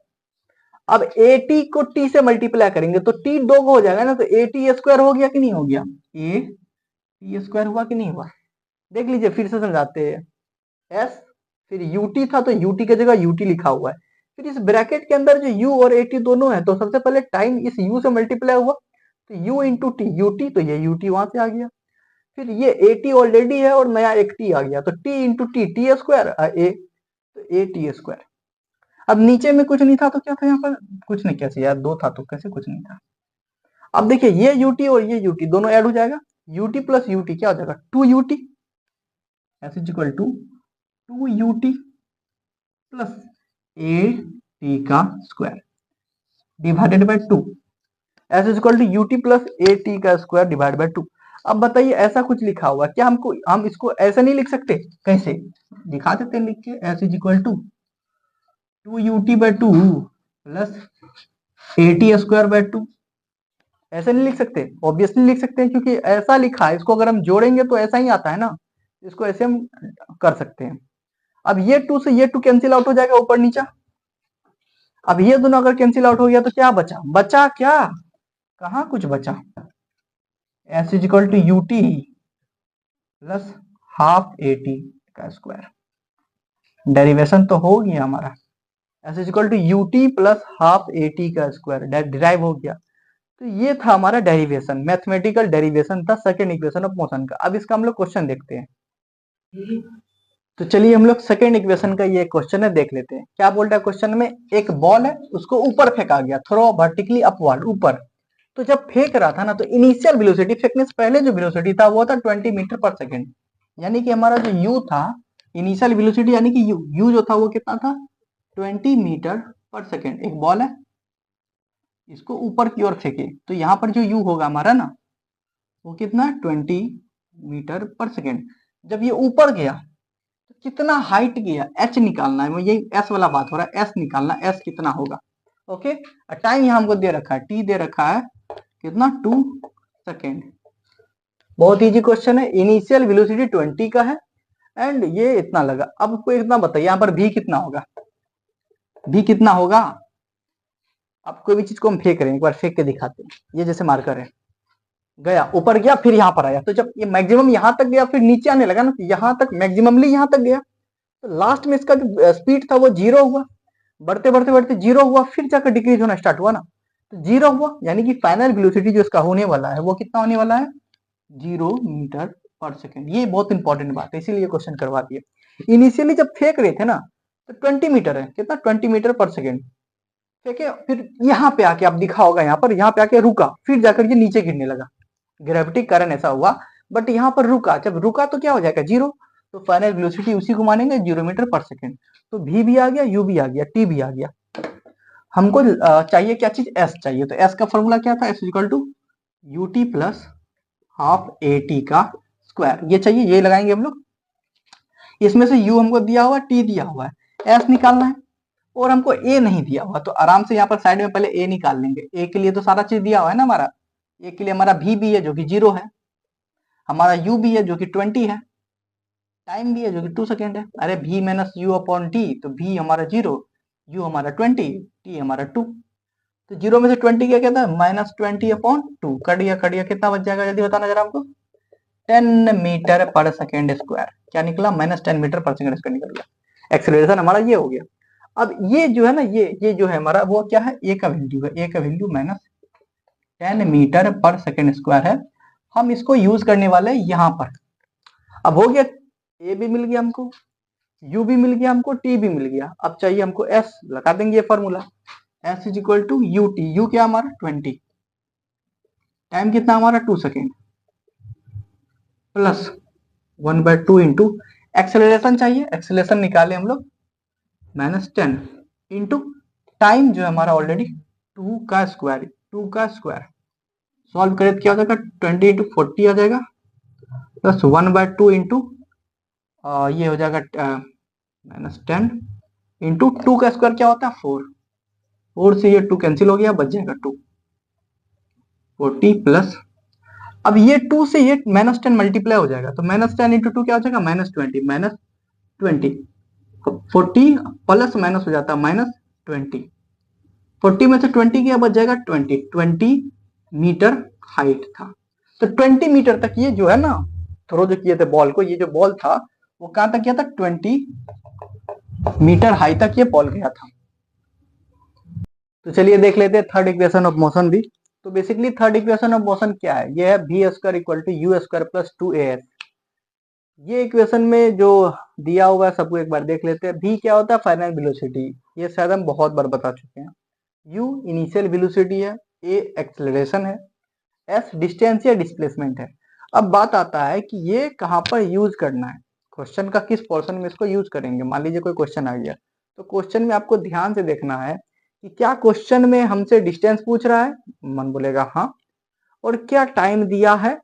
अब at को t से मल्टीप्लाई करेंगे तो t दो को हो जाएगा ना, तो at स्क्वायर हो गया कि नहीं हो गया, a स्क्वायर हुआ कि नहीं हुआ। देख लीजिए फिर से समझाते हैं, s फिर ut था तो ut की जगह ut लिखा हुआ है, फिर इस ब्रैकेट के अंदर जो u और at दोनों है तो सबसे पहले टाइम इस u से मल्टीप्लाई हुआ तो u इंटू टी, ut, तो ये ut वहां से आ गया, फिर ये at ऑलरेडी है और नया एक t आ गया तो t into T, T square, a, तो a t स्क्वायर। अब नीचे में कुछ नहीं था तो क्या था, यहाँ पर कुछ नहीं, कैसे यार, दो था तो कैसे कुछ नहीं था। अब देखिए ये ut और ये ut दोनों ऐड हो जाएगा, ut प्लस ut क्या हो जाएगा, 2ut, S is equal to 2ut plus A T का square divided by 2, S is equal to ut plus A T का स्क्वायर डिवाइड बाय 2। अब बताइए ऐसा कुछ लिखा हुआ है, क्या हम इसको ऐसे नहीं लिख सकते? कैसे दिखा देते हैं लिख के, s is equal to 2ut/2 plus at²/2। ऐसे नहीं लिख सकते? ऑब्वियसली लिख सकते हैं, क्योंकि ऐसा लिखा है, इसको अगर हम जोड़ेंगे तो ऐसा ही आता है ना, इसको ऐसे हम कर सकते हैं। अब ये 2 से ये 2 कैंसिल आउट हो जाएगा ऊपर नीचा। अब ये दोनों अगर कैंसिल आउट हो गया तो क्या बचा? बचा क्या? कहाँ कुछ बचा। S is equal to UT plus half AT का स्क्वायर। डेरिवेशन तो हो गया हमारा, S is equal to UT plus half AT का स्क्वायर डिराइव हो गया। तो ये था हमारा डेरिवेशन, मैथमेटिकल डेरिवेशन था सेकेंड इक्वेशन ऑफ मोशन का। अब इसका हम लोग क्वेश्चन देखते हैं। तो चलिए हम लोग सेकेंड इक्वेशन का ये क्वेश्चन है देख लेते हैं। क्या बोलता है क्वेश्चन में, एक बॉल है, उसको ऊपर फेंका गया, थ्रो वर्टिकली अपवर्ड, ऊपर। तो जब फेंक रहा था ना, तो इनिशियल वेलोसिटी, फेंकने से पहले जो वेलोसिटी था वो था 20 मीटर पर सेकेंड। यानी कि हमारा जो यू था, इनिशियल वेलोसिटी यानी कि यू जो था वो कितना था? 20 मीटर पर सेकेंड। एक बॉल है, इसको ऊपर की ओर फेंके, तो यहाँ पर जो यू होगा हमारा ना, वो कितना? 20 मीटर पर सेकेंड। जब ये ऊपर गया तो कितना हाइट गया, एच निकालना है, ये एस वाला बात हो रहा है, एस निकालना, एस कितना होगा। ओके, टाइम यहाँ हमको दे रखा है, टी दे रखा है कितना? 2 सेकेंड। बहुत इजी क्वेश्चन है, इनिशियल वेलोसिटी 20 का है एंड ये इतना लगा। अब कोई इतना बताइए यहाँ पर भी कितना होगा? भी कितना होगा? अब कोई भी चीज को हम फेंक रहे हैं, एक बार फेंक के दिखाते हैं। ये जैसे मार्कर है, गया ऊपर गया, फिर यहाँ पर आया, तो जब ये मैक्सिमम यहाँ तक गया, फिर नीचे आने लगा ना, यहाँ तक मैक्सिममली यहाँ तक गया, तो लास्ट में इसका जो स्पीड था वो 0 हुआ। बढ़ते बढ़ते बढ़ते 0 हुआ, फिर जाकर डिक्रीज होना स्टार्ट हुआ ना, तो 0 हुआ। यानी कि फाइनल वेलोसिटी जो इसका होने वाला है वो कितना होने वाला है? 0 मीटर पर सेकेंड। ये बहुत इंपॉर्टेंट बात है, इसीलिए क्वेश्चन करवा दिया। इनिशियली जब फेंक रहे थे ना, तो 20 मीटर है, कितना? 20 मीटर पर सेकेंड फेंके, फिर यहाँ पे आके आप दिखा होगा, यहाँ पे आके रुका, फिर जाकर ये नीचे गिरने लगा। ग्रेविटी कारण ऐसा हुआ, बट यहाँ पर रुका, जब रुका तो क्या हो जाएगा? 0। तो फाइनल वेलोसिटी उसी को मानेंगे, 0 मीटर पर सेकेंड। तो v भी आ गया, u भी आ गया, t भी आ गया। हमको चाहिए क्या चीज? s चाहिए। तो s का फॉर्मूला क्या था? s equal to ut plus half at का स्क्वायर। ये चाहिए, ये लगाएंगे हम लोग। इसमें से u हमको दिया हुआ, t दिया हुआ है, s निकालना है, और हमको a नहीं दिया हुआ, तो आराम से यहाँ पर साइड में पहले a निकाल लेंगे। a के लिए तो सारा चीज दिया हुआ है ना हमारा। a के लिए हमारा v भी है जो कि 0 है, हमारा u भी है जो कि 20 है, टाइम भी है जो कि 2 सेकेंड है। अरे v minus U upon T, तो v हमारा 0, u हमारा 20, t हमारा 2। तो 0 में से 20 क्या कहता है? -20/2। कट गया, कितना बच जाएगा? जल्दी बताना जरा हमको। 10 मीटर पर सेकेंड स्क्वायर। क्या निकला? -10 मीटर पर सेकेंड स्क्वायर निकल गया। एक्सेलरेशन हमारा ये हो गया। अब ये जो है ना, ये जो है हमारा, वो क्या है? ए का वैल्यू है, ए का value -10 metre per second square है। हम इसको यूज करने वाले हैं यहाँ पर। अब हो गया, ए भी मिल गया हमको, u भी मिल गया हमको, t भी मिल गया। अब चाहिए हमको s, लगा देंगे ये formula, s is equal to you t. U क्या हमारा? 20, टाइम कितना हमारा? 2 सेकेंड, प्लस 1/2 इंटू एक्सेलरेशन चाहिए, एक्सेलरेशन निकाले हम लोग, -10 इंटू टाइम जो है हमारा ऑलरेडी 2 का स्क्वायर, 2 का स्क्वायर। सॉल्व करें तो क्या हो जाएगा? 20 इंटू 40 आ जाएगा, प्लस 1/2 इंटू ये हो जाएगा -10 इंटू 2 का स्क्वायर क्या होता है? 4। 4 से ये 2 कैंसिल हो गया, बच जाएगा 2। 40 प्लस, अब ये 2 से ये -10 मल्टीप्लाई हो जाएगा, तो -10 इंटू 2 क्या हो जाएगा? -20, -20। 40 प्लस माइनस हो जाता है -20। 40 में से 20 क्या बच जाएगा? 20 मीटर हाइट था। तो 20 मीटर तक ये जो है ना, थ्रो जो किए थे बॉल को, ये जो बॉल था वो कहां तक गया था? 20 मीटर हाई तक ये बॉल गया था। तो चलिए देख लेते हैं थर्ड इक्वेशन ऑफ मोशन भी। तो basically third equation of motion क्या है? ये है v² equal to u² plus 2as। ये इक्वेशन में जो दिया हुआ है सबको एक बार देख लेते हैं। v क्या होता है? फाइनल वेलोसिटी, ये शायद हम बहुत बार बता चुके हैं। u इनिशियल वेलोसिटी है, a एक्सेलरेशन है, s डिस्टेंस या डिस्प्लेसमेंट है। अब बात आता है कि ये कहाँ पर यूज करना है, क्वेश्चन का किस पोर्शन में इसको यूज करेंगे। मान लीजिए कोई क्वेश्चन आ गया, तो क्वेश्चन में आपको ध्यान से देखना है कि क्या क्वेश्चन में हमसे डिस्टेंस पूछ रहा है, मन बोलेगा हाँ, और क्या टाइम दिया है,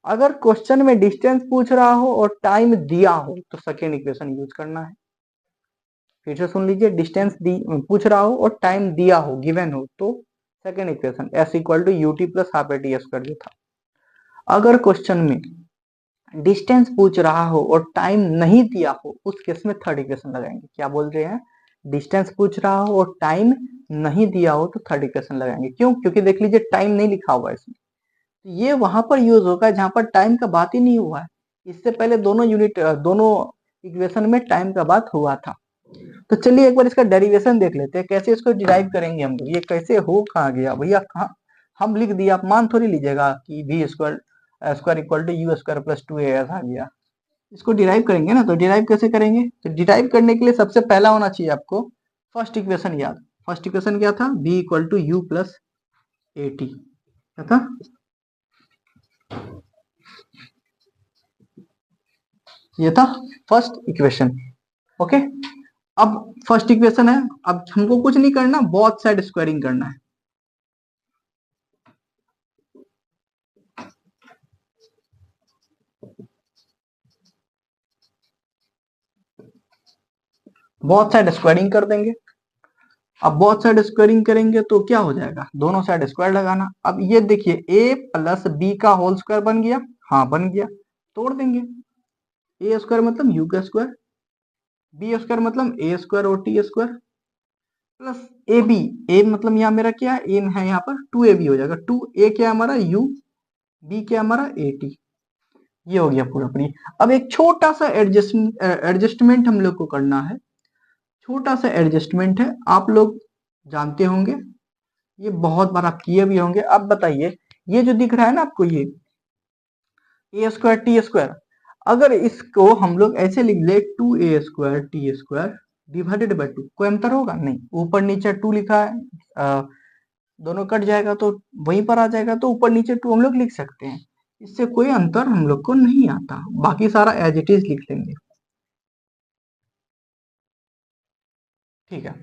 अगर क्वेश्चन में डिस्टेंस पूछ रहा हो और टाइम दिया हो तो सेकेंड इक्वेशन यूज करना है। फिर से सुन लीजिए, डिस्टेंस पूछ रहा हो और टाइम दिया हो, गिवन हो, तो second equation s equal to U T plus half A T square जो था। अगर क्वेश्चन में डिस्टेंस पूछ रहा हो और टाइम नहीं दिया हो, उस केस में थर्ड इक्वेशन लगाएंगे। क्या बोल रहे हैं, डिस्टेंस पूछ रहा हो और टाइम नहीं दिया हो तो थर्ड इक्वेशन लगाएंगे। क्यों, क्योंकि देख लीजिए टाइम नहीं लिखा हुआ है इसमें, ये वहां पर यूज होगा जहां पर टाइम का बात ही नहीं हुआ है। इससे पहले दोनों इक्वेशन में टाइम का बात हुआ था। तो चलिए एक बार इसका डेरिवेशन देख लेते हैं, कैसे इसको डिराइव करेंगे हम लोग। ये कैसे हो कहाँ गया भैया, कहाँ हम लिख दिया, आप मान थोड़ी लीजिएगा कि V square equal to you square plus two A आ गया। इसको डिराइव करेंगे ना, तो डिराइव कैसे करेंगे, तो डिराइव करने के लिए सबसे पहला होना चाहिए आपको फर्स्ट इक्वेशन याद। फर्स्ट इक्वेशन क्या था, b equal to you plus A t, क्या था, ये था फर्स्ट इक्वेशन। ओके, अब फर्स्ट इक्वेशन है, अब हमको कुछ नहीं करना, बोथ साइड स्क्वायरिंग करना है। बोथ साइड स्क्वायरिंग कर देंगे। अब बोथ साइड स्क्वायरिंग करेंगे तो क्या हो जाएगा, दोनों साइड स्क्वायर लगाना। अब ये देखिए a प्लस बी का होल स्क्वायर बन गया, हाँ बन गया, तोड़ देंगे। ए स्क्वायर मतलब यू का स्क्वायर, बी स्क्वायर मतलब ए स्क्वायर और T square, plus A B, A मतलब यहाँ मेरा क्या है, है यहाँ पर टू ए बी हो जाएगा, टू ए क्या हमारा यू, बी क्या हमारा ए टी। ये हो गया पूरा पूरी। अब एक छोटा सा एडजस्टमेंट हम लोग को करना है, छोटा सा एडजस्टमेंट है, आप लोग जानते होंगे, ये बहुत बार आप किए भी होंगे। अब बताइए, ये जो दिख रहा है ना आपको, ये ए स्क्वायर टी स्क्वायर, अगर इसको हम लोग ऐसे लिख ले, two a square t square divided by two, कोई अंतर होगा नहीं, ऊपर नीचे टू लिखा है, दोनों कट जाएगा तो वहीं पर आ जाएगा, तो ऊपर नीचे टू हम लोग लिख सकते हैं, इससे कोई अंतर हम लोग को नहीं आता, बाकी सारा एज इट इज लिख लेंगे। ठीक है,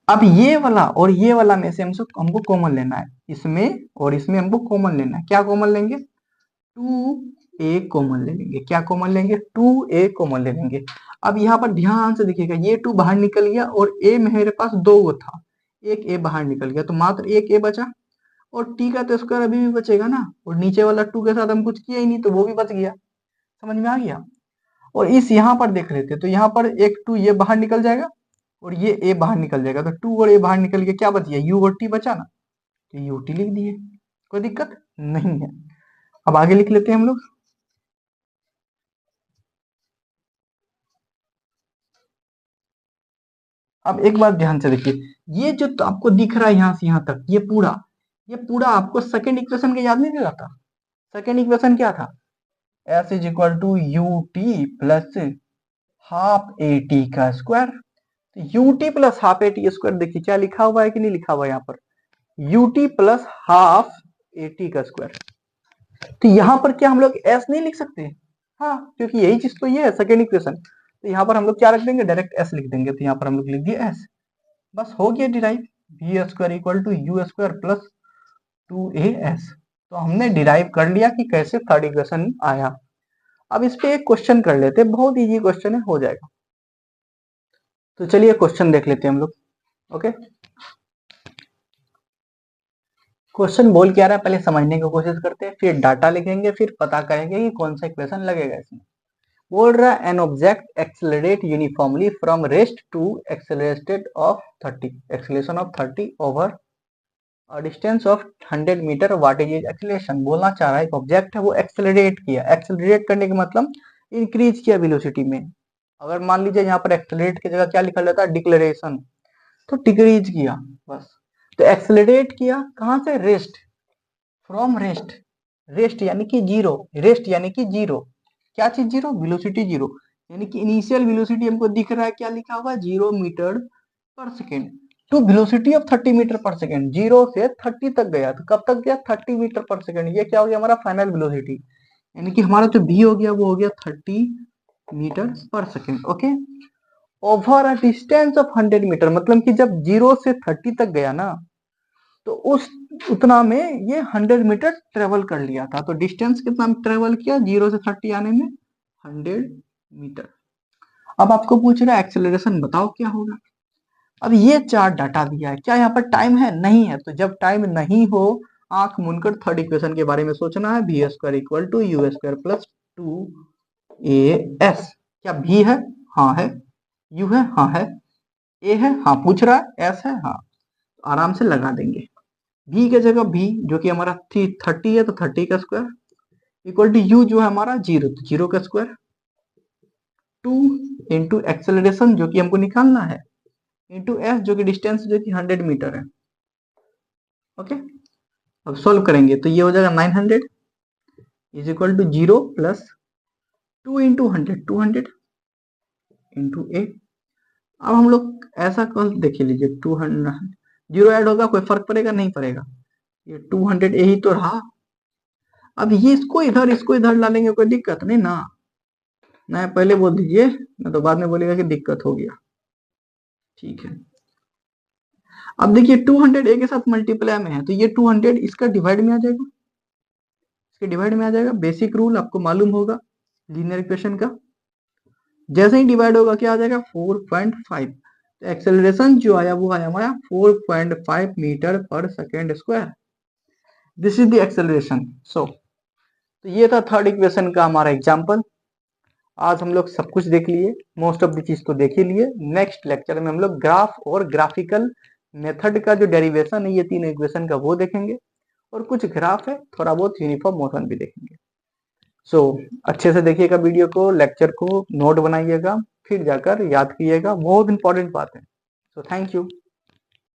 अब ये वाला और ये वाला में से हमको कॉमन लेना है, इसमें और इसमें हमको कॉमन लेना है। क्या कॉमन लेंगे, टू ए कॉमन ले लेंगे। क्या कॉमन लेंगे, टू ए कॉमन ले लेंगे। अब यहाँ पर ध्यान से देखिएगा, ये टू बाहर निकल गया और ए मेरे पास दो गो था, एक ए बाहर निकल गया, तो मात्र एक ए बचा, और टी का तो स्क्वायर अभी भी बचेगा ना, और नीचे वाला टू के साथ हम कुछ किया ही नहीं, तो वो भी बच गया। समझ में आ गया। और इस यहाँ पर देख लेते, तो यहाँ पर एक टू ये बाहर निकल जाएगा और ये ए बाहर निकल जाएगा, तो टू और ए बाहर निकल के क्या बच गया, यू और टी बचा ना, तो यू टी लिख दिए, कोई दिक्कत नहीं है। अब आगे लिख लेते हैं हम लोग। अब एक बात ध्यान से देखिए, ये जो तो आपको दिख रहा है यहाँ से यहाँ तक, ये पूरा आपको सेकेंड इक्वेशन के याद नहीं दिला था। सेकेंड इक्वेशन क्या था, S is equal to U T plus half A T का square. U T plus half A T square, देखिए क्या लिखा हुआ है कि नहीं लिखा हुआ है यहाँ पर, U T plus half A T का स्क्वायर। तो यहाँ पर क्या हम लोग एस नहीं लिख सकते, हाँ, क्योंकि यही चीज तो ये है सेकेंड इक्वेशन, तो यहाँ पर हम लोग क्या रख देंगे, डायरेक्ट एस लिख देंगे, तो यहाँ पर हम लोग लिख दिए एस, बस हो गया derive, v square equal to you square plus two a s. तो हमने डिराइव कर लिया कि कैसे थर्ड इक्वेशन आया। अब इस पे एक क्वेश्चन कर लेते हैं, बहुत इजी क्वेश्चन है, हो जाएगा। तो चलिए क्वेश्चन देख लेते हैं हम लोग। ओके, क्वेश्चन बोल क्या रहा है पहले समझने की कोशिश करते हैं, फिर डाटा लिखेंगे, फिर पता करेंगे कि कौन सा इक्वेशन लगेगा इसमें। बोल रहा है an object accelerate uniformly from rest to accelerated of 30, acceleration of 30 over distance of 100 metre, what is acceleration. बोलना चाह रहा है एक ऑब्जेक्ट है, वो एक्सेलरेट किया, एक्सेलरेट करने का मतलब इंक्रीज किया वेलोसिटी में। अगर मान लीजिए यहाँ पर एक्सेलरेट की जगह क्या लिखा जाता है, डिक्लेरेशन, तो डिक्रीज किया बस। तो एक्सेलरेट किया कहां से, रेस्ट, फ्रॉम रेस्ट, रेस्ट यानी कि जीरो, रेस्ट यानी कि जीरो, क्या चीज जीरो, वेलोसिटी जीरो, यानी कि इनिशियल वेलोसिटी हमको दिख रहा है, क्या लिखा हुआ, 0 metre per second, to velocity of 30 metre per second, 0 से 30 तक गया, तो कब तक गया, 30 मीटर पर सेकेंड, ये क्या हो गया हमारा फाइनल वेलोसिटी, यानी कि हमारा जो भी हो गया वो हो गया 30 metre per second. Okay, over a distance of 100 metre, मतलब कि जब 0 से 30 तक गया ना, तो उस उतना में ये 100 मीटर ट्रेवल कर लिया था। तो डिस्टेंस कितना ट्रेवल किया 0 से 30 आने में 100 मीटर। अब आपको पूछ रहा है एक्सेलरेशन बताओ क्या होगा। अब ये चार डाटा दिया है, क्या यहाँ पर टाइम है? नहीं है। तो जब टाइम नहीं हो, आंख मूंदकर थर्ड इक्वेशन के बारे में सोचना है, v square equal to you square plus 2as। क्या भी है? हाँ है। यू है? हाँ है। ए है? हाँ पूछ रहा है। एस है? हाँ। आराम से लगा देंगे। भी के जगह भी जो कि हमारा 30 है तो 30 का स्क्वायर इक्वल टू यू जो है हमारा 0 तो 0 का स्क्वायर 2 इंटू एक्सेलरेशन जो कि हमको निकालना है इंटू एस जो कि डिस्टेंस जो कि 100 मीटर है। ओके, अब सॉल्व करेंगे तो ये हो जाएगा 900 is equal to 0 plus 2 into 100 200 into A. अब हम लोग ऐसा कल देख लीजिए 200 जीरो ऐड होगा कोई फर्क पड़ेगा? नहीं पड़ेगा। ये 200 यही तो रहा। अब ये इसको इधर डालेंगे कोई दिक्कत नहीं ना? ना पहले बोल दीजिए ना तो बाद में बोलेगा कि दिक्कत हो गया। ठीक है, अब देखिए 200 ए के साथ मल्टीप्लाई में है तो ये 200 इसका डिवाइड में आ जाएगा, इसके डिवाइड में आ जाएगा। बेसिक रूल आपको मालूम होगा लीनियर इक्वेशन का। जैसे ही डिवाइड होगा क्या आ जाएगा 4.5। तो एक्सेलरेशन जो आया वो आया हमारा 4.5 metre per second square. This is the acceleration. So तो ये था थर्ड इक्वेशन का हमारा एग्जाम्पल। आज हम लोग सब कुछ देख लिए, मोस्ट ऑफ द चीज तो देख ही लिए। नेक्स्ट लेक्चर में हम लोग ग्राफ और ग्राफिकल मेथड का जो डेरिवेशन है ये तीन इक्वेशन का वो देखेंगे, और कुछ ग्राफ है, थोड़ा बहुत यूनिफॉर्म मोशन भी देखेंगे। सो अच्छे से देखिएगा वीडियो को, लेक्चर को नोट बनाइएगा, फिर जाकर याद कीजिएगा, बहुत इंपॉर्टेंट बात है। So thank you.